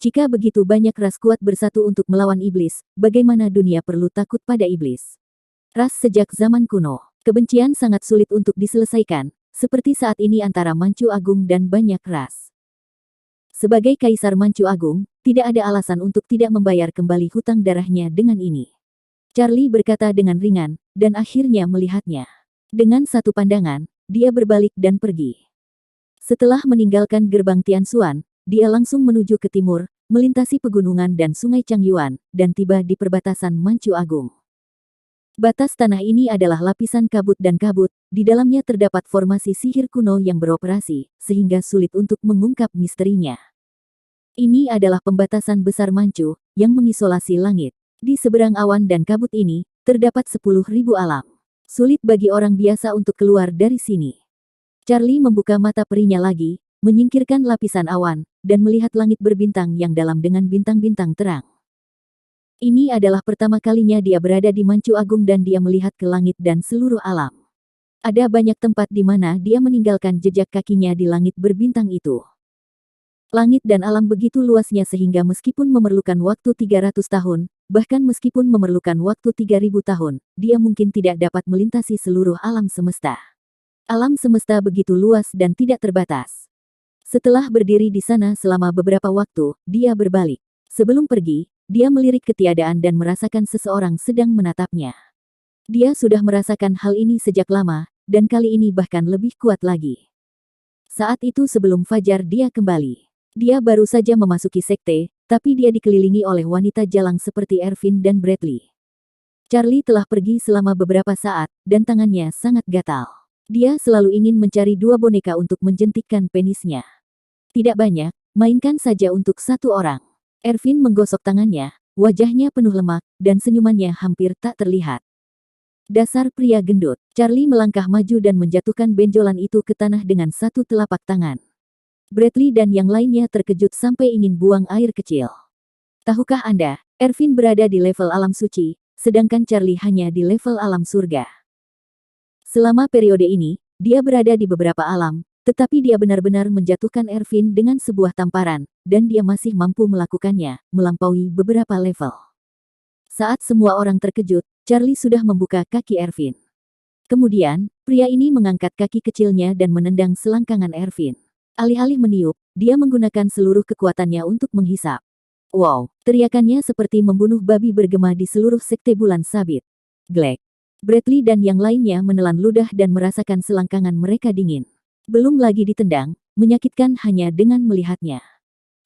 Speaker 1: Jika begitu banyak ras kuat bersatu untuk melawan iblis, bagaimana dunia perlu takut pada iblis? Ras sejak zaman kuno, kebencian sangat sulit untuk diselesaikan, seperti saat ini antara Manchu Agung dan banyak ras. Sebagai Kaisar Manchu Agung, tidak ada alasan untuk tidak membayar kembali hutang darahnya dengan ini. Charlie berkata dengan ringan, dan akhirnya melihatnya. Dengan satu pandangan, dia berbalik dan pergi. Setelah meninggalkan gerbang Tianxuan, dia langsung menuju ke timur, melintasi pegunungan dan sungai Changyuan, dan tiba di perbatasan Manchu Agung. Batas tanah ini adalah lapisan kabut dan kabut, di dalamnya terdapat formasi sihir kuno yang beroperasi, sehingga sulit untuk mengungkap misterinya. Ini adalah pembatasan besar Manchu, yang mengisolasi langit. Di seberang awan dan kabut ini, terdapat 10.000 alam. Sulit bagi orang biasa untuk keluar dari sini. Charlie membuka mata perinya lagi, menyingkirkan lapisan awan, dan melihat langit berbintang yang dalam dengan bintang-bintang terang. Ini adalah pertama kalinya dia berada di Manchu Agung dan dia melihat ke langit dan seluruh alam. Ada banyak tempat di mana dia meninggalkan jejak kakinya di langit berbintang itu. Langit dan alam begitu luasnya sehingga meskipun memerlukan waktu 300 tahun, bahkan meskipun memerlukan waktu 3000 tahun, dia mungkin tidak dapat melintasi seluruh alam semesta. Alam semesta begitu luas dan tidak terbatas. Setelah berdiri di sana selama beberapa waktu, dia berbalik. Sebelum pergi, dia melirik ketiadaan dan merasakan seseorang sedang menatapnya. Dia sudah merasakan hal ini sejak lama, dan kali ini bahkan lebih kuat lagi. Saat itu sebelum fajar dia kembali. Dia baru saja memasuki sekte, tapi dia dikelilingi oleh wanita jalang seperti Ervin dan Bradley. Charlie telah pergi selama beberapa saat, dan tangannya sangat gatal. Dia selalu ingin mencari dua boneka untuk menjentikkan penisnya. Tidak banyak, mainkan saja untuk satu orang. Ervin menggosok tangannya, wajahnya penuh lemak, dan senyumannya hampir tak terlihat. Dasar pria gendut, Charlie melangkah maju dan menjatuhkan benjolan itu ke tanah dengan satu telapak tangan. Bradley dan yang lainnya terkejut sampai ingin buang air kecil. Tahukah Anda, Ervin berada di level alam suci, sedangkan Charlie hanya di level alam surga. Selama periode ini, dia berada di beberapa alam, tetapi dia benar-benar menjatuhkan Ervin dengan sebuah tamparan, dan dia masih mampu melakukannya, melampaui beberapa level. Saat semua orang terkejut, Charlie sudah membuka kaki Ervin. Kemudian, pria ini mengangkat kaki kecilnya dan menendang selangkangan Ervin. Alih-alih meniup, dia menggunakan seluruh kekuatannya untuk menghisap. Wow, teriakannya seperti membunuh babi bergema di seluruh sekte bulan sabit. Glek. Bradley dan yang lainnya menelan ludah dan merasakan selangkangan mereka dingin. Belum lagi ditendang, menyakitkan hanya dengan melihatnya.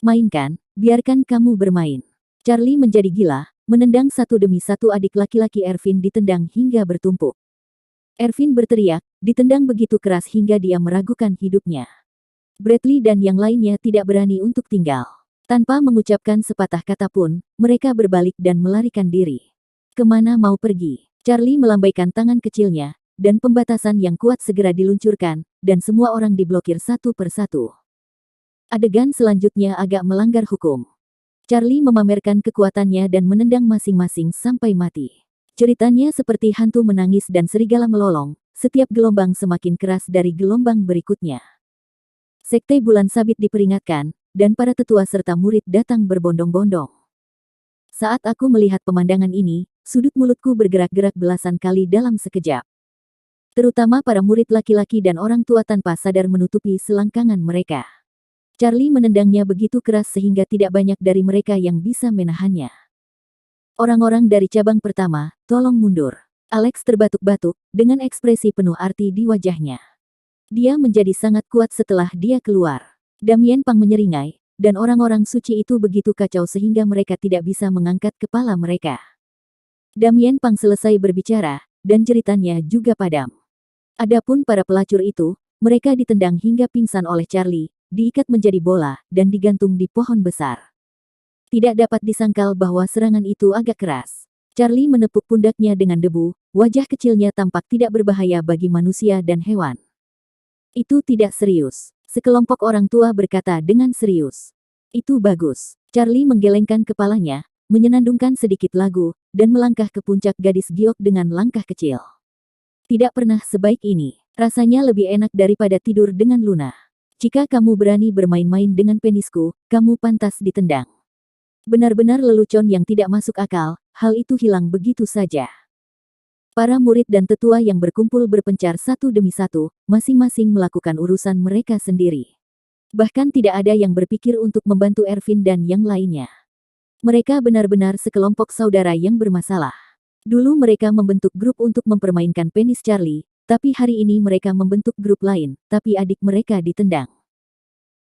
Speaker 1: Mainkan, biarkan kamu bermain. Charlie menjadi gila, menendang satu demi satu adik laki-laki Ervin ditendang hingga bertumpuk. Ervin berteriak, ditendang begitu keras hingga dia meragukan hidupnya. Bradley dan yang lainnya tidak berani untuk tinggal. Tanpa mengucapkan sepatah kata pun, mereka berbalik dan melarikan diri. Kemana mau pergi? Charlie melambaikan tangan kecilnya, dan pembatasan yang kuat segera diluncurkan, dan semua orang diblokir satu persatu. Adegan selanjutnya agak melanggar hukum. Charlie memamerkan kekuatannya dan menendang masing-masing sampai mati. Ceritanya seperti hantu menangis dan serigala melolong, setiap gelombang semakin keras dari gelombang berikutnya. Sekte Bulan Sabit diperingatkan, dan para tetua serta murid datang berbondong-bondong. Saat aku melihat pemandangan ini, sudut mulutku bergerak-gerak belasan kali dalam sekejap. Terutama para murid laki-laki dan orang tua tanpa sadar menutupi selangkangan mereka. Charlie menendangnya begitu keras sehingga tidak banyak dari mereka yang bisa menahannya. Orang-orang dari cabang pertama, tolong mundur. Alex terbatuk-batuk, dengan ekspresi penuh arti di wajahnya. Dia menjadi sangat kuat setelah dia keluar. Damien Pang menyeringai, dan orang-orang suci itu begitu kacau sehingga mereka tidak bisa mengangkat kepala mereka. Damien Pang selesai berbicara, dan jeritannya juga padam. Adapun para pelacur itu, mereka ditendang hingga pingsan oleh Charlie, diikat menjadi bola, dan digantung di pohon besar. Tidak dapat disangkal bahwa serangan itu agak keras. Charlie menepuk pundaknya dengan debu, wajah kecilnya tampak tidak berbahaya bagi manusia dan hewan. Itu tidak serius. Sekelompok orang tua berkata dengan serius. Itu bagus. Charlie menggelengkan kepalanya, menyenandungkan sedikit lagu, dan melangkah ke puncak gadis giok dengan langkah kecil. Tidak pernah sebaik ini. Rasanya lebih enak daripada tidur dengan Luna. Jika kamu berani bermain-main dengan penisku, kamu pantas ditendang. Benar-benar lelucon yang tidak masuk akal, hal itu hilang begitu saja. Para murid dan tetua yang berkumpul berpencar satu demi satu, masing-masing melakukan urusan mereka sendiri. Bahkan tidak ada yang berpikir untuk membantu Ervin dan yang lainnya. Mereka benar-benar sekelompok saudara yang bermasalah. Dulu mereka membentuk grup untuk mempermainkan penis Charlie, tapi hari ini mereka membentuk grup lain, tapi adik mereka ditendang.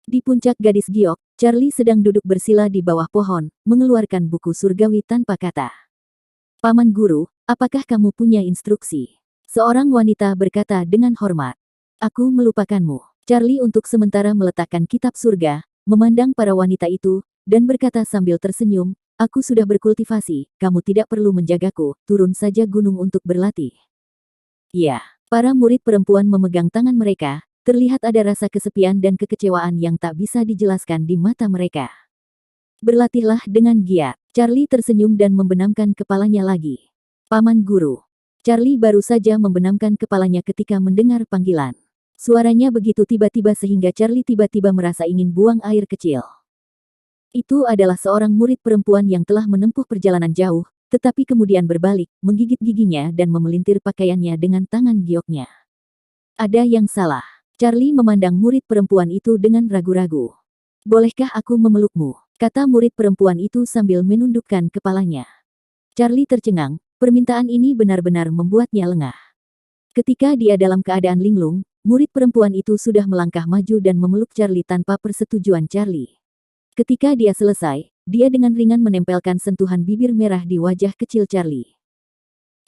Speaker 1: Di puncak gadis giok, Charlie sedang duduk bersila di bawah pohon, mengeluarkan buku surgawi tanpa kata. Paman Guru, apakah kamu punya instruksi? Seorang wanita berkata dengan hormat. Aku melupakanmu. Charlie untuk sementara meletakkan kitab surga, memandang para wanita itu, dan berkata sambil tersenyum, aku sudah berkultivasi, kamu tidak perlu menjagaku, turun saja gunung untuk berlatih. Ya, para murid perempuan memegang tangan mereka, terlihat ada rasa kesepian dan kekecewaan yang tak bisa dijelaskan di mata mereka. Berlatihlah dengan giat. Charlie tersenyum dan membenamkan kepalanya lagi. Paman Guru. Charlie baru saja membenamkan kepalanya ketika mendengar panggilan. Suaranya begitu tiba-tiba sehingga Charlie tiba-tiba merasa ingin buang air kecil. Itu adalah seorang murid perempuan yang telah menempuh perjalanan jauh, tetapi kemudian berbalik, menggigit giginya dan memelintir pakaiannya dengan tangan gioknya. Ada yang salah. Charlie memandang murid perempuan itu dengan ragu-ragu. Bolehkah aku memelukmu? Kata murid perempuan itu sambil menundukkan kepalanya. Charlie tercengang, permintaan ini benar-benar membuatnya lengah. Ketika dia dalam keadaan linglung, murid perempuan itu sudah melangkah maju dan memeluk Charlie tanpa persetujuan Charlie. Ketika dia selesai, dia dengan ringan menempelkan sentuhan bibir merah di wajah kecil Charlie.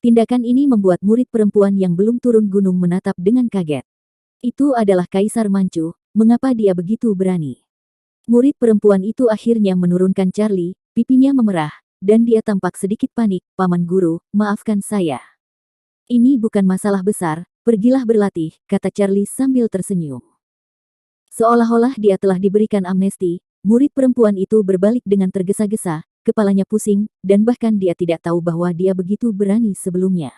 Speaker 1: Tindakan ini membuat murid perempuan yang belum turun gunung menatap dengan kaget. Itu adalah Kaisar Manchu, mengapa dia begitu berani? Murid perempuan itu akhirnya menurunkan Charlie, pipinya memerah, dan dia tampak sedikit panik. Paman guru, maafkan saya. Ini bukan masalah besar, pergilah berlatih, kata Charlie sambil tersenyum. Seolah-olah dia telah diberikan amnesti, murid perempuan itu berbalik dengan tergesa-gesa, kepalanya pusing, dan bahkan dia tidak tahu bahwa dia begitu berani sebelumnya.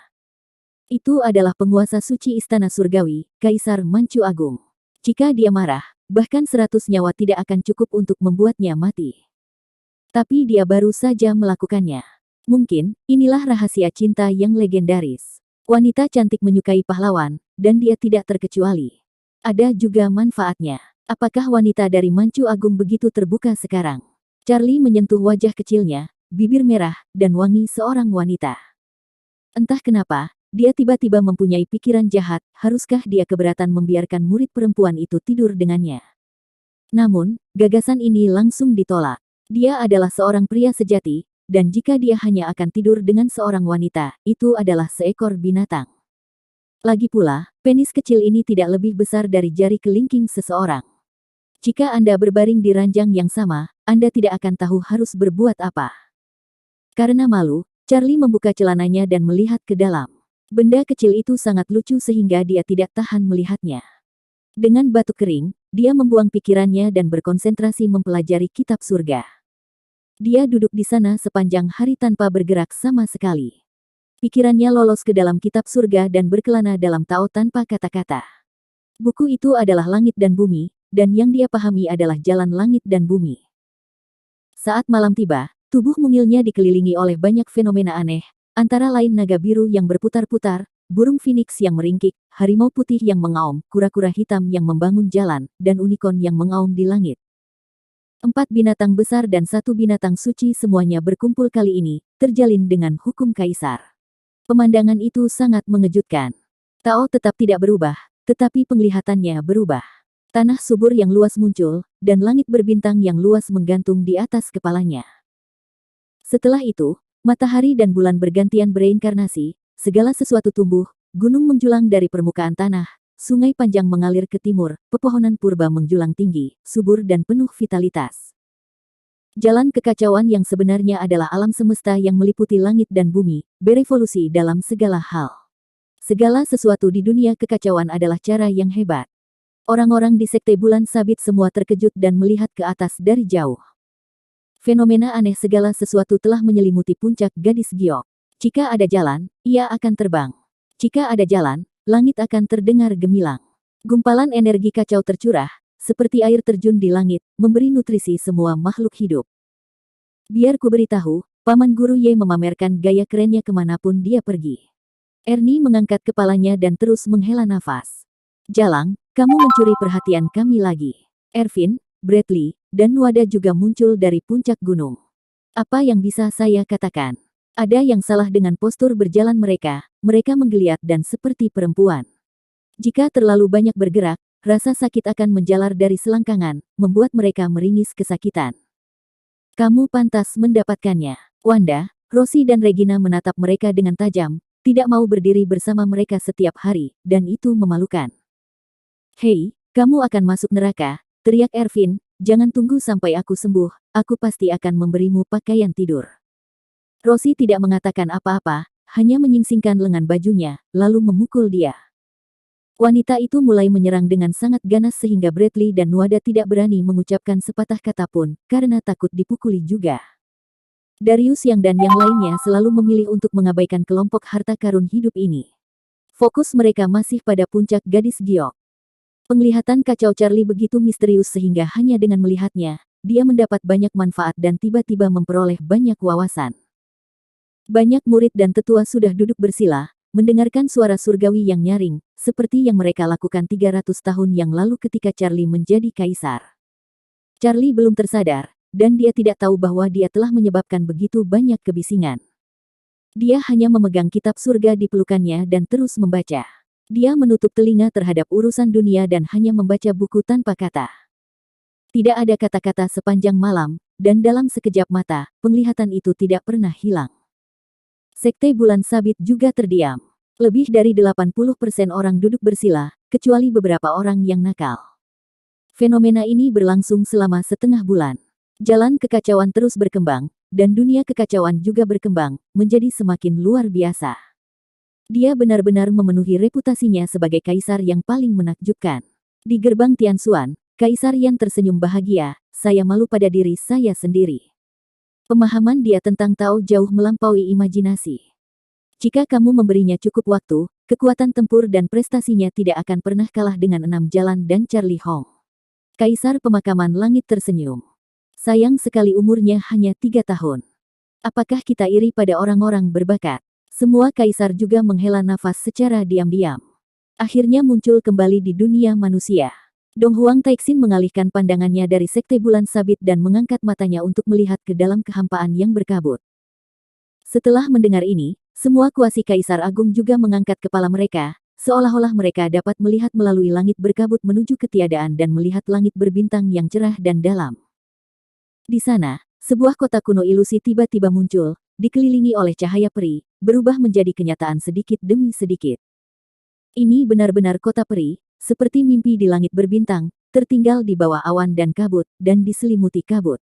Speaker 1: Itu adalah penguasa suci Istana Surgawi, Kaisar Manchu Agung. Jika dia marah, bahkan 100 nyawa tidak akan cukup untuk membuatnya mati. Tapi dia baru saja melakukannya. Mungkin, inilah rahasia cinta yang legendaris. Wanita cantik menyukai pahlawan, dan dia tidak terkecuali. Ada juga manfaatnya. Apakah wanita dari Manchu Agung begitu terbuka sekarang? Charlie menyentuh wajah kecilnya, bibir merah, dan wangi seorang wanita. Entah kenapa, dia tiba-tiba mempunyai pikiran jahat, haruskah dia keberatan membiarkan murid perempuan itu tidur dengannya? Namun, gagasan ini langsung ditolak. Dia adalah seorang pria sejati, dan jika dia hanya akan tidur dengan seorang wanita, itu adalah seekor binatang. Lagi pula, penis kecil ini tidak lebih besar dari jari kelingking seseorang. Jika Anda berbaring di ranjang yang sama, Anda tidak akan tahu harus berbuat apa. Karena malu, Charlie membuka celananya dan melihat ke dalam. Benda kecil itu sangat lucu sehingga dia tidak tahan melihatnya. Dengan batuk kering, dia membuang pikirannya dan berkonsentrasi mempelajari kitab surga. Dia duduk di sana sepanjang hari tanpa bergerak sama sekali. Pikirannya lolos ke dalam kitab surga dan berkelana dalam Tao tanpa kata-kata. Buku itu adalah langit dan bumi, dan yang dia pahami adalah jalan langit dan bumi. Saat malam tiba, tubuh mungilnya dikelilingi oleh banyak fenomena aneh, antara lain naga biru yang berputar-putar, burung phoenix yang meringkik, harimau putih yang mengaum, kura-kura hitam yang membangun jalan, dan unicorn yang mengaum di langit. 4 binatang besar dan 1 binatang suci semuanya berkumpul kali ini, terjalin dengan hukum kaisar. Pemandangan itu sangat mengejutkan. Tao tetap tidak berubah, tetapi penglihatannya berubah. Tanah subur yang luas muncul, dan langit berbintang yang luas menggantung di atas kepalanya. Setelah itu, matahari dan bulan bergantian bereinkarnasi, segala sesuatu tumbuh, gunung menjulang dari permukaan tanah, sungai panjang mengalir ke timur, pepohonan purba menjulang tinggi, subur dan penuh vitalitas. Jalan kekacauan yang sebenarnya adalah alam semesta yang meliputi langit dan bumi, berevolusi dalam segala hal. Segala sesuatu di dunia kekacauan adalah cara yang hebat. Orang-orang di Sekte Bulan Sabit semua terkejut dan melihat ke atas dari jauh. Fenomena aneh segala sesuatu telah menyelimuti puncak gadis giok. Jika ada jalan, ia akan terbang. Jika ada jalan, langit akan terdengar gemilang. Gumpalan energi kacau tercurah, seperti air terjun di langit, memberi nutrisi semua makhluk hidup. Biar ku beritahu, Paman Guru Ye memamerkan gaya kerennya kemanapun dia pergi. Ernie mengangkat kepalanya dan terus menghela nafas. Jalang, kamu mencuri perhatian kami lagi. Ervin, Bradley, dan Nuada juga muncul dari puncak gunung. Apa yang bisa saya katakan? Ada yang salah dengan postur berjalan mereka menggeliat dan seperti perempuan. Jika terlalu banyak bergerak, rasa sakit akan menjalar dari selangkangan, membuat mereka meringis kesakitan. Kamu pantas mendapatkannya. Wanda, Rosie dan Regina menatap mereka dengan tajam, tidak mau berdiri bersama mereka setiap hari, dan itu memalukan. Hei, kamu akan masuk neraka, teriak Ervin, jangan tunggu sampai aku sembuh, aku pasti akan memberimu pakaian tidur. Rosie tidak mengatakan apa-apa, hanya menyingsingkan lengan bajunya, lalu memukul dia. Wanita itu mulai menyerang dengan sangat ganas sehingga Bradley dan Nuada tidak berani mengucapkan sepatah kata pun, karena takut dipukuli juga. Darius yang dan yang lainnya selalu memilih untuk mengabaikan kelompok harta karun hidup ini. Fokus mereka masih pada puncak gadis giok. Penglihatan kacau Charlie begitu misterius sehingga hanya dengan melihatnya, dia mendapat banyak manfaat dan tiba-tiba memperoleh banyak wawasan. Banyak murid dan tetua sudah duduk bersila, mendengarkan suara surgawi yang nyaring, seperti yang mereka lakukan 300 tahun yang lalu ketika Charlie menjadi kaisar. Charlie belum tersadar, dan dia tidak tahu bahwa dia telah menyebabkan begitu banyak kebisingan. Dia hanya memegang kitab surga di pelukannya dan terus membaca. Dia menutup telinga terhadap urusan dunia dan hanya membaca buku tanpa kata. Tidak ada kata-kata sepanjang malam, dan dalam sekejap mata, penglihatan itu tidak pernah hilang. Sekte Bulan Sabit juga terdiam. Lebih dari 80% orang duduk bersila, kecuali beberapa orang yang nakal. Fenomena ini berlangsung selama setengah bulan. Jalan kekacauan terus berkembang, dan dunia kekacauan juga berkembang, menjadi semakin luar biasa. Dia benar-benar memenuhi reputasinya sebagai kaisar yang paling menakjubkan. Di gerbang Tianxuan, Kaisar Yan tersenyum bahagia, saya malu pada diri saya sendiri. Pemahaman dia tentang Tao jauh melampaui imajinasi. Jika kamu memberinya cukup waktu, kekuatan tempur dan prestasinya tidak akan pernah kalah dengan 6 jalan dan Charlie Hong. Kaisar Pemakaman Langit tersenyum. Sayang sekali umurnya hanya 3 tahun. Apakah kita iri pada orang-orang berbakat? Semua kaisar juga menghela nafas secara diam-diam. Akhirnya muncul kembali di dunia manusia. Dong Huang Taixin mengalihkan pandangannya dari Sekte Bulan Sabit dan mengangkat matanya untuk melihat ke dalam kehampaan yang berkabut. Setelah mendengar ini, semua kuasi Kaisar Agung juga mengangkat kepala mereka, seolah-olah mereka dapat melihat melalui langit berkabut menuju ketiadaan dan melihat langit berbintang yang cerah dan dalam. Di sana, sebuah kota kuno ilusi tiba-tiba muncul, dikelilingi oleh cahaya peri, berubah menjadi kenyataan sedikit demi sedikit. Ini benar-benar kota peri, seperti mimpi di langit berbintang, tertinggal di bawah awan dan kabut, dan diselimuti kabut.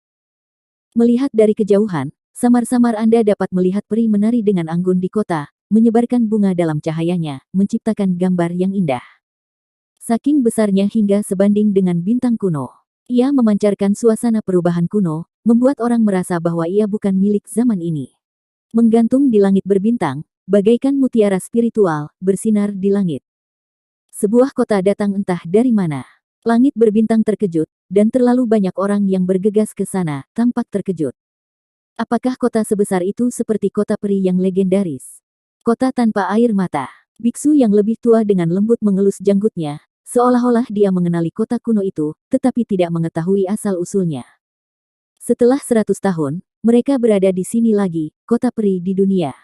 Speaker 1: Melihat dari kejauhan, samar-samar Anda dapat melihat peri menari dengan anggun di kota, menyebarkan bunga dalam cahayanya, menciptakan gambar yang indah. Saking besarnya hingga sebanding dengan bintang kuno. Ia memancarkan suasana perubahan kuno, membuat orang merasa bahwa ia bukan milik zaman ini. Menggantung di langit berbintang, bagaikan mutiara spiritual, bersinar di langit. Sebuah kota datang entah dari mana. Langit berbintang terkejut, dan terlalu banyak orang yang bergegas ke sana, tampak terkejut. Apakah kota sebesar itu seperti kota peri yang legendaris? Kota tanpa air mata. Biksu yang lebih tua dengan lembut mengelus janggutnya, seolah-olah dia mengenali kota kuno itu, tetapi tidak mengetahui asal-usulnya. Setelah 100 tahun, mereka berada di sini lagi, kota peri di dunia.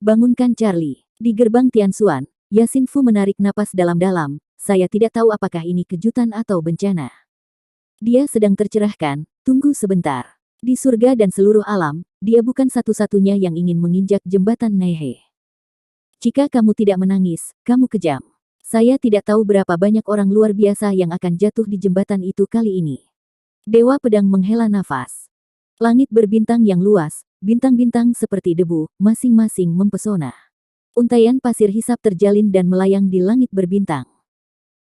Speaker 1: Bangunkan Charlie. Di gerbang Tianxuan, Yasin Fu menarik napas dalam-dalam, saya tidak tahu apakah ini kejutan atau bencana. Dia sedang tercerahkan, tunggu sebentar. Di surga dan seluruh alam, dia bukan satu-satunya yang ingin menginjak jembatan Neihe. Jika kamu tidak menangis, kamu kejam. Saya tidak tahu berapa banyak orang luar biasa yang akan jatuh di jembatan itu kali ini. Dewa Pedang menghela nafas. Langit berbintang yang luas, bintang-bintang seperti debu, masing-masing mempesona. Untaian pasir hisap terjalin dan melayang di langit berbintang.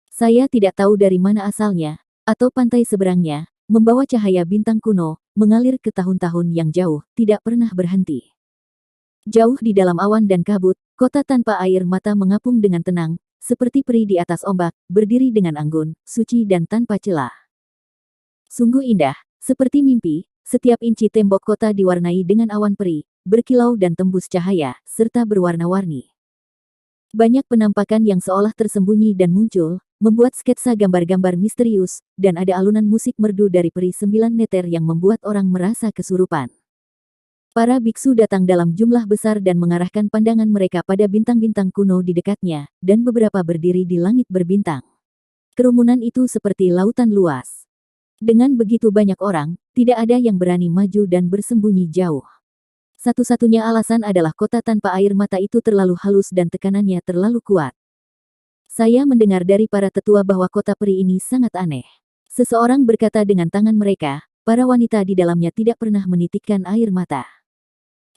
Speaker 1: Saya tidak tahu dari mana asalnya, atau pantai seberangnya, membawa cahaya bintang kuno, mengalir ke tahun-tahun yang jauh, tidak pernah berhenti. Jauh di dalam awan dan kabut, kota tanpa air mata mengapung dengan tenang, seperti peri di atas ombak, berdiri dengan anggun, suci dan tanpa celah. Sungguh indah, seperti mimpi, setiap inci tembok kota diwarnai dengan awan peri, berkilau dan tembus cahaya, serta berwarna-warni. Banyak penampakan yang seolah tersembunyi dan muncul, membuat sketsa gambar-gambar misterius, dan ada alunan musik merdu dari peri 9 neter yang membuat orang merasa kesurupan. Para biksu datang dalam jumlah besar dan mengarahkan pandangan mereka pada bintang-bintang kuno di dekatnya, dan beberapa berdiri di langit berbintang. Kerumunan itu seperti lautan luas. Dengan begitu banyak orang, tidak ada yang berani maju dan bersembunyi jauh. Satu-satunya alasan adalah kota tanpa air mata itu terlalu halus dan tekanannya terlalu kuat. Saya mendengar dari para tetua bahwa kota peri ini sangat aneh. Seseorang berkata dengan tangan mereka, para wanita di dalamnya tidak pernah menitikkan air mata.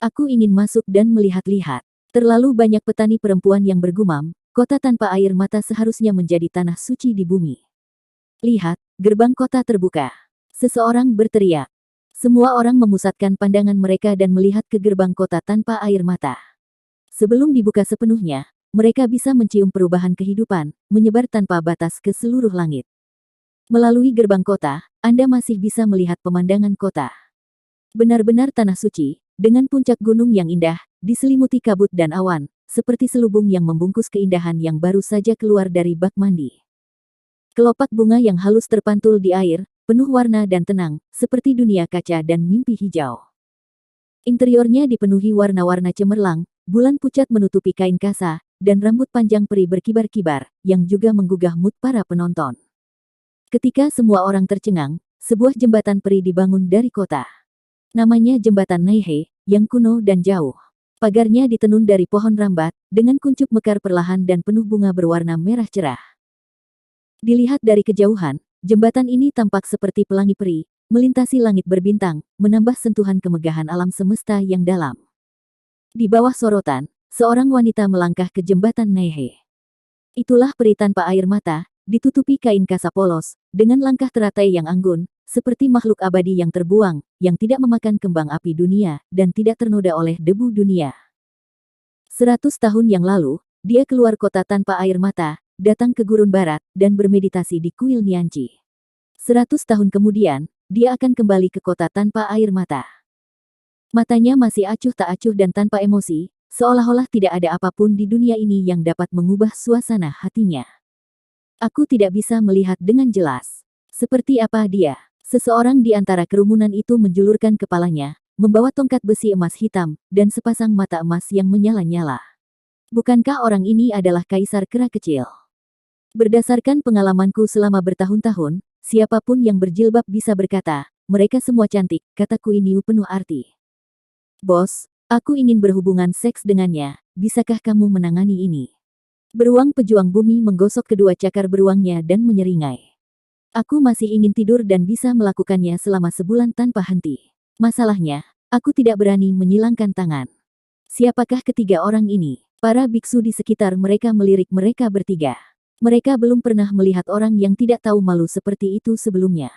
Speaker 1: Aku ingin masuk dan melihat-lihat. Terlalu banyak petani perempuan yang bergumam, kota tanpa air mata seharusnya menjadi tanah suci di bumi. Lihat, gerbang kota terbuka. Seseorang berteriak. Semua orang memusatkan pandangan mereka dan melihat ke gerbang kota tanpa air mata. Sebelum dibuka sepenuhnya, mereka bisa mencium perubahan kehidupan, menyebar tanpa batas ke seluruh langit. Melalui gerbang kota, Anda masih bisa melihat pemandangan kota. Benar-benar tanah suci, dengan puncak gunung yang indah, diselimuti kabut dan awan, seperti selubung yang membungkus keindahan yang baru saja keluar dari bak mandi. Kelopak bunga yang halus terpantul di air, penuh warna dan tenang, seperti dunia kaca dan mimpi hijau. Interiornya dipenuhi warna-warna cemerlang, bulan pucat menutupi kain kasa, dan rambut panjang peri berkibar-kibar, yang juga menggugah mood para penonton. Ketika semua orang tercengang, sebuah jembatan peri dibangun dari kota. Namanya Jembatan Naihe, yang kuno dan jauh. Pagarnya ditenun dari pohon rambat, dengan kuncup mekar perlahan dan penuh bunga berwarna merah cerah. Dilihat dari kejauhan, jembatan ini tampak seperti pelangi peri, melintasi langit berbintang, menambah sentuhan kemegahan alam semesta yang dalam. Di bawah sorotan, seorang wanita melangkah ke Jembatan Naihe. Itulah peri tanpa air mata, ditutupi kain kasa polos, dengan langkah teratai yang anggun, seperti makhluk abadi yang terbuang, yang tidak memakan kembang api dunia, dan tidak ternoda oleh debu dunia. 100 tahun yang lalu, dia keluar kota tanpa air mata, datang ke gurun barat, dan bermeditasi di kuil Nianchi. 100 tahun kemudian, dia akan kembali ke kota tanpa air mata. Matanya masih acuh tak acuh dan tanpa emosi, seolah-olah tidak ada apapun di dunia ini yang dapat mengubah suasana hatinya. Aku tidak bisa melihat dengan jelas. Seperti apa dia? Seseorang di antara kerumunan itu menjulurkan kepalanya, membawa tongkat besi emas hitam, dan sepasang mata emas yang menyala-nyala. Bukankah orang ini adalah Kaisar Kera Kecil? Berdasarkan pengalamanku selama bertahun-tahun, siapapun yang berjilbab bisa berkata, mereka semua cantik, kataku ini penuh arti. Bos, aku ingin berhubungan seks dengannya, bisakah kamu menangani ini? Beruang pejuang bumi menggosok kedua cakar beruangnya dan menyeringai. Aku masih ingin tidur dan bisa melakukannya selama sebulan tanpa henti. Masalahnya, aku tidak berani menyilangkan tangan. Siapakah ketiga orang ini? Para biksu di sekitar mereka melirik mereka bertiga. Mereka belum pernah melihat orang yang tidak tahu malu seperti itu sebelumnya.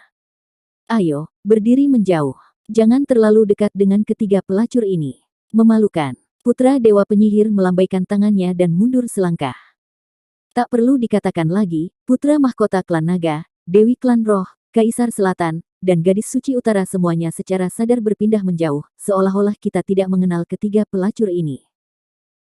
Speaker 1: Ayo, berdiri menjauh. Jangan terlalu dekat dengan ketiga pelacur ini. Memalukan. Putra Dewa Penyihir melambaikan tangannya dan mundur selangkah. Tak perlu dikatakan lagi, putra mahkota klan naga, Dewi klan roh, Kaisar Selatan, dan gadis suci utara semuanya secara sadar berpindah menjauh, seolah-olah kita tidak mengenal ketiga pelacur ini.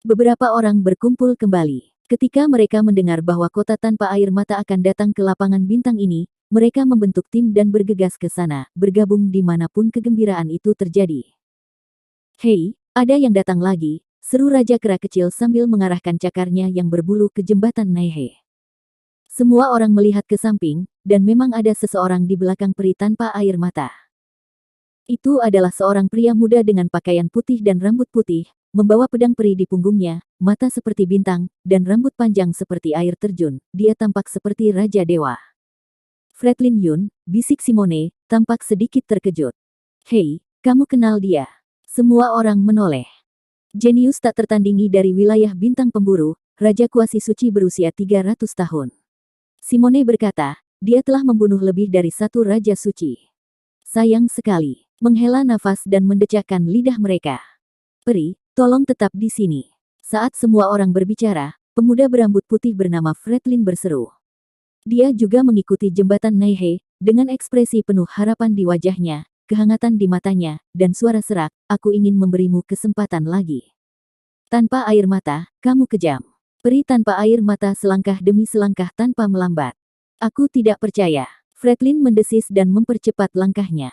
Speaker 1: Beberapa orang berkumpul kembali. Ketika mereka mendengar bahwa kota tanpa air mata akan datang ke lapangan bintang ini, mereka membentuk tim dan bergegas ke sana, bergabung dimanapun kegembiraan itu terjadi. Hei, ada yang datang lagi, seru Raja Kera Kecil sambil mengarahkan cakarnya yang berbulu ke Jembatan Naihe. Semua orang melihat ke samping, dan memang ada seseorang di belakang peri tanpa air mata. Itu adalah seorang pria muda dengan pakaian putih dan rambut putih, membawa pedang peri di punggungnya, mata seperti bintang, dan rambut panjang seperti air terjun. Dia tampak seperti Raja Dewa. Fredlin Yun, bisik Simone, tampak sedikit terkejut. Hei, kamu kenal dia? Semua orang menoleh. Jenius tak tertandingi dari wilayah bintang pemburu, Raja Kuasi Suci berusia 300 tahun. Simone berkata, dia telah membunuh lebih dari satu Raja Suci. Sayang sekali, menghela nafas dan mendecakkan lidah mereka. Peri, tolong tetap di sini. Saat semua orang berbicara, pemuda berambut putih bernama Fredlin berseru. Dia juga mengikuti Jembatan Naihe, dengan ekspresi penuh harapan di wajahnya, kehangatan di matanya, dan suara serak, aku ingin memberimu kesempatan lagi. Tanpa air mata, kamu kejam. Peri tanpa air mata selangkah demi selangkah tanpa melambat. Aku tidak percaya. Fredlin mendesis dan mempercepat langkahnya.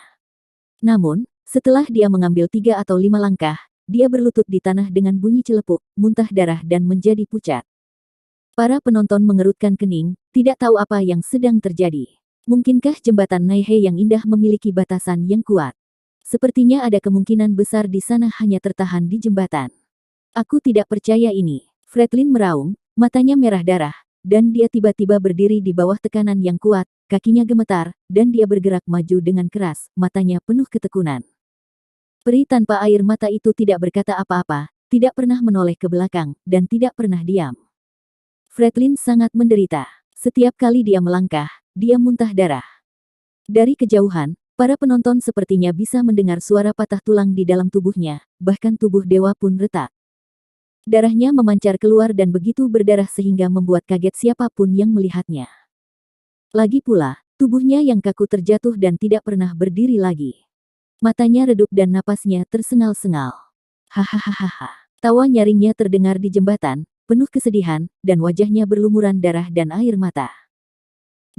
Speaker 1: Namun, setelah dia mengambil 3 atau 5 langkah, dia berlutut di tanah dengan bunyi celepuk, muntah darah dan menjadi pucat. Para penonton mengerutkan kening, tidak tahu apa yang sedang terjadi. Mungkinkah Jembatan Naihe yang indah memiliki batasan yang kuat? Sepertinya ada kemungkinan besar di sana hanya tertahan di jembatan. Aku tidak percaya ini. Fredlin meraung, matanya merah darah, dan dia tiba-tiba berdiri di bawah tekanan yang kuat, kakinya gemetar, dan dia bergerak maju dengan keras, matanya penuh ketekunan. Peri tanpa air mata itu tidak berkata apa-apa, tidak pernah menoleh ke belakang, dan tidak pernah diam. Fredlin sangat menderita. Setiap kali dia melangkah, dia muntah darah. Dari kejauhan, para penonton sepertinya bisa mendengar suara patah tulang di dalam tubuhnya, bahkan tubuh dewa pun retak. Darahnya memancar keluar dan begitu berdarah sehingga membuat kaget siapapun yang melihatnya. Lagi pula, tubuhnya yang kaku terjatuh dan tidak pernah berdiri lagi. Matanya redup dan napasnya tersengal-sengal. Hahaha. Tawa nyaringnya terdengar di jembatan, penuh kesedihan, dan wajahnya berlumuran darah dan air mata.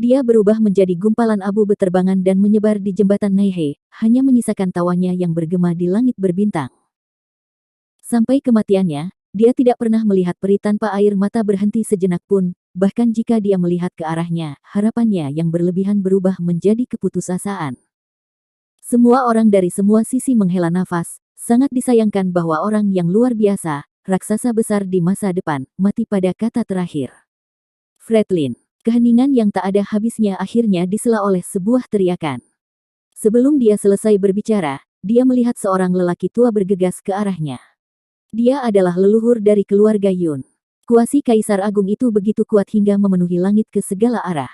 Speaker 1: Dia berubah menjadi gumpalan abu beterbangan dan menyebar di jembatan Naihe, hanya menyisakan tawanya yang bergema di langit berbintang. Sampai kematiannya, dia tidak pernah melihat peri tanpa air mata berhenti sejenak pun, bahkan jika dia melihat ke arahnya, harapannya yang berlebihan berubah menjadi keputusasaan. Semua orang dari semua sisi menghela nafas, sangat disayangkan bahwa orang yang luar biasa, raksasa besar di masa depan, mati pada kata terakhir. Fretlin. Keheningan yang tak ada habisnya akhirnya disela oleh sebuah teriakan. Sebelum dia selesai berbicara, dia melihat seorang lelaki tua bergegas ke arahnya. Dia adalah leluhur dari keluarga Yun. Kuasi Kaisar Agung itu begitu kuat hingga memenuhi langit ke segala arah.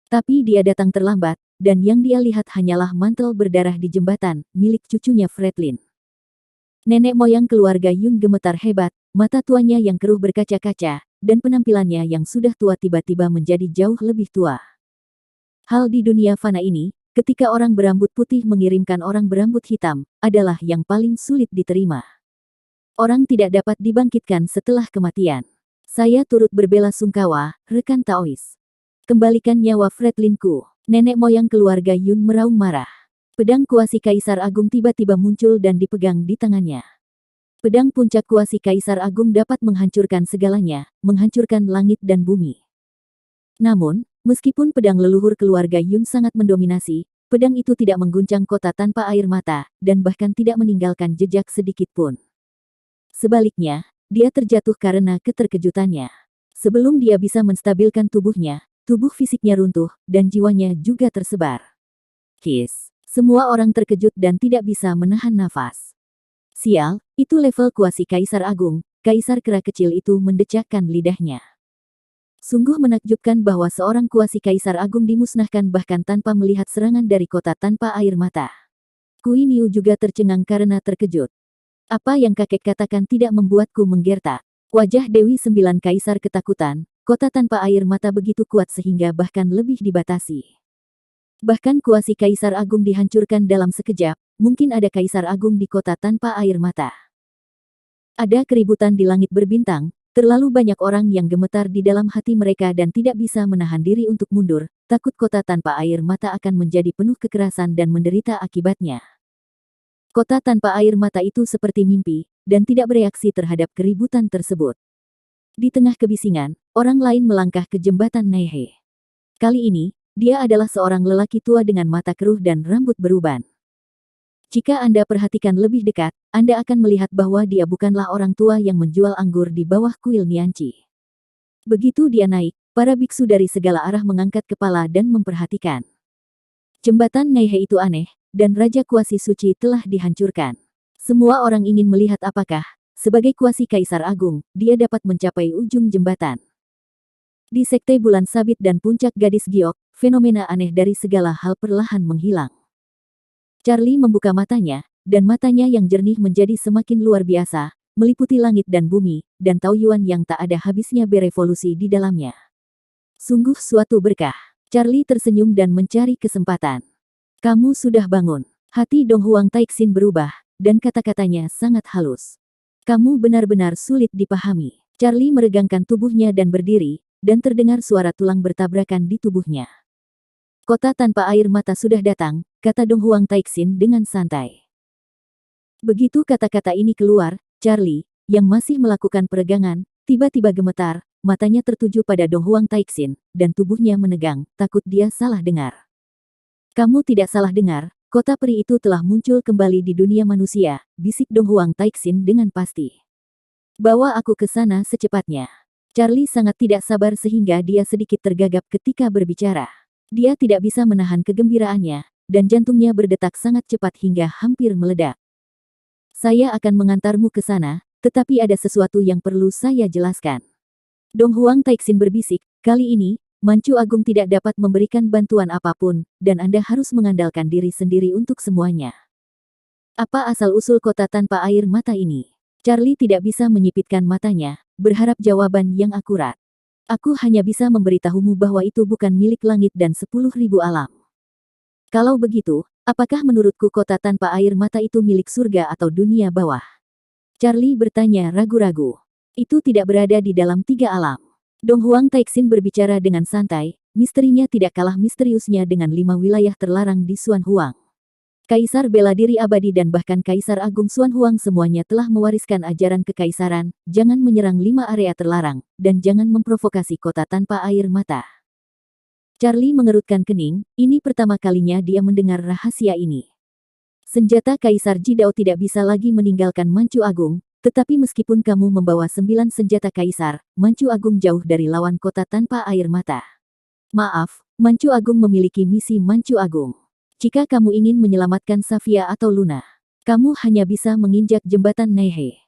Speaker 1: Tapi dia datang terlambat, dan yang dia lihat hanyalah mantel berdarah di jembatan, milik cucunya Fretlin. Nenek moyang keluarga Yun gemetar hebat, mata tuanya yang keruh berkaca-kaca, dan penampilannya yang sudah tua tiba-tiba menjadi jauh lebih tua. Hal di dunia fana ini, ketika orang berambut putih mengirimkan orang berambut hitam, adalah yang paling sulit diterima. Orang tidak dapat dibangkitkan setelah kematian. Saya turut berbela-sungkawa, rekan Taois. Kembalikan nyawa Fretlinku. Nenek moyang keluarga Yun meraung marah. Pedang kuasi Kaisar Agung tiba-tiba muncul dan dipegang di tangannya. Pedang puncak kuasi Kaisar Agung dapat menghancurkan segalanya, menghancurkan langit dan bumi. Namun, meskipun pedang leluhur keluarga Yun sangat mendominasi, pedang itu tidak mengguncang kota tanpa air mata, dan bahkan tidak meninggalkan jejak sedikit pun. Sebaliknya, dia terjatuh karena keterkejutannya. Sebelum dia bisa menstabilkan tubuhnya, tubuh fisiknya runtuh, dan jiwanya juga tersebar. Kis. Semua orang terkejut dan tidak bisa menahan nafas. Sial, itu level kuasi Kaisar Agung. Kaisar kera kecil itu mendecakkan lidahnya. Sungguh menakjubkan bahwa seorang kuasi Kaisar Agung dimusnahkan bahkan tanpa melihat serangan dari kota tanpa air mata. Kui Niu juga tercengang karena terkejut. Apa yang kakek katakan tidak membuatku menggertak. Wajah Dewi Sembilan Kaisar ketakutan, kota tanpa air mata begitu kuat sehingga bahkan lebih dibatasi. Bahkan kuasi Kaisar Agung dihancurkan dalam sekejap, mungkin ada Kaisar Agung di kota tanpa air mata. Ada keributan di langit berbintang, terlalu banyak orang yang gemetar di dalam hati mereka dan tidak bisa menahan diri untuk mundur, takut kota tanpa air mata akan menjadi penuh kekerasan dan menderita akibatnya. Kota tanpa air mata itu seperti mimpi, dan tidak bereaksi terhadap keributan tersebut. Di tengah kebisingan, orang lain melangkah ke jembatan Naihe. Kali ini, dia adalah seorang lelaki tua dengan mata keruh dan rambut beruban. Jika Anda perhatikan lebih dekat, Anda akan melihat bahwa dia bukanlah orang tua yang menjual anggur di bawah kuil Nianci. Begitu dia naik, para biksu dari segala arah mengangkat kepala dan memperhatikan. Jembatan Naihe itu aneh, dan Raja Kuasi Suci telah dihancurkan. Semua orang ingin melihat apakah, sebagai kuasi Kaisar Agung, dia dapat mencapai ujung jembatan. Di Sekte Bulan Sabit dan Puncak Gadis Giok, fenomena aneh dari segala hal perlahan menghilang. Charlie membuka matanya, dan matanya yang jernih menjadi semakin luar biasa, meliputi langit dan bumi, dan Taoyuan yang tak ada habisnya berevolusi di dalamnya. Sungguh suatu berkah. Charlie tersenyum dan mencari kesempatan. Kamu sudah bangun. Hati Dong Huang Taixin berubah, dan kata-katanya sangat halus. Kamu benar-benar sulit dipahami. Charlie meregangkan tubuhnya dan berdiri, dan terdengar suara tulang bertabrakan di tubuhnya. Kota tanpa air mata sudah datang, kata Dong Huang Taixin dengan santai. Begitu kata-kata ini keluar, Charlie, yang masih melakukan peregangan, tiba-tiba gemetar, matanya tertuju pada Dong Huang Taixin, dan tubuhnya menegang, takut dia salah dengar. Kamu tidak salah dengar, kota peri itu telah muncul kembali di dunia manusia, bisik Dong Huang Taixin dengan pasti. Bawa aku ke sana secepatnya. Charlie sangat tidak sabar sehingga dia sedikit tergagap ketika berbicara. Dia tidak bisa menahan kegembiraannya, dan jantungnya berdetak sangat cepat hingga hampir meledak. Saya akan mengantarmu ke sana, tetapi ada sesuatu yang perlu saya jelaskan. Dong Huang Taixin berbisik, kali ini, Manchu Agung tidak dapat memberikan bantuan apapun, dan Anda harus mengandalkan diri sendiri untuk semuanya. Apa asal-usul kota tanpa air mata ini? Charlie tidak bisa menyipitkan matanya, berharap jawaban yang akurat. Aku hanya bisa memberitahumu bahwa itu bukan milik langit dan 10.000 alam. Kalau begitu, apakah menurutku kota tanpa air mata itu milik surga atau dunia bawah? Charlie bertanya ragu-ragu. Itu tidak berada di dalam tiga alam. Dong Huang Taixin berbicara dengan santai, misterinya tidak kalah misteriusnya dengan 5 wilayah terlarang di Xuan Huang. Kaisar bela diri abadi dan bahkan Kaisar Agung Xuan Huang semuanya telah mewariskan ajaran kekaisaran, jangan menyerang 5 area terlarang, dan jangan memprovokasi kota tanpa air mata. Charlie mengerutkan kening, ini pertama kalinya dia mendengar rahasia ini. Senjata Kaisar Jidao tidak bisa lagi meninggalkan Manchu Agung, tetapi meskipun kamu membawa 9 senjata Kaisar, Manchu Agung jauh dari lawan kota tanpa air mata. Maaf, Manchu Agung memiliki misi Manchu Agung. Jika kamu ingin menyelamatkan Safia atau Luna, kamu hanya bisa menginjak jembatan Neihe.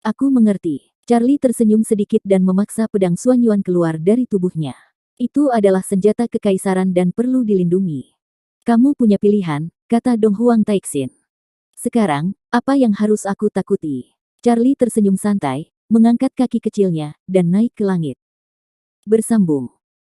Speaker 1: Aku mengerti. Charlie tersenyum sedikit dan memaksa pedang Xuanyuan keluar dari tubuhnya. Itu adalah senjata kekaisaran dan perlu dilindungi. Kamu punya pilihan, kata Dong Huang Taixin. Sekarang, apa yang harus aku takuti? Charlie tersenyum santai, mengangkat kaki kecilnya, dan naik ke langit. Bersambung.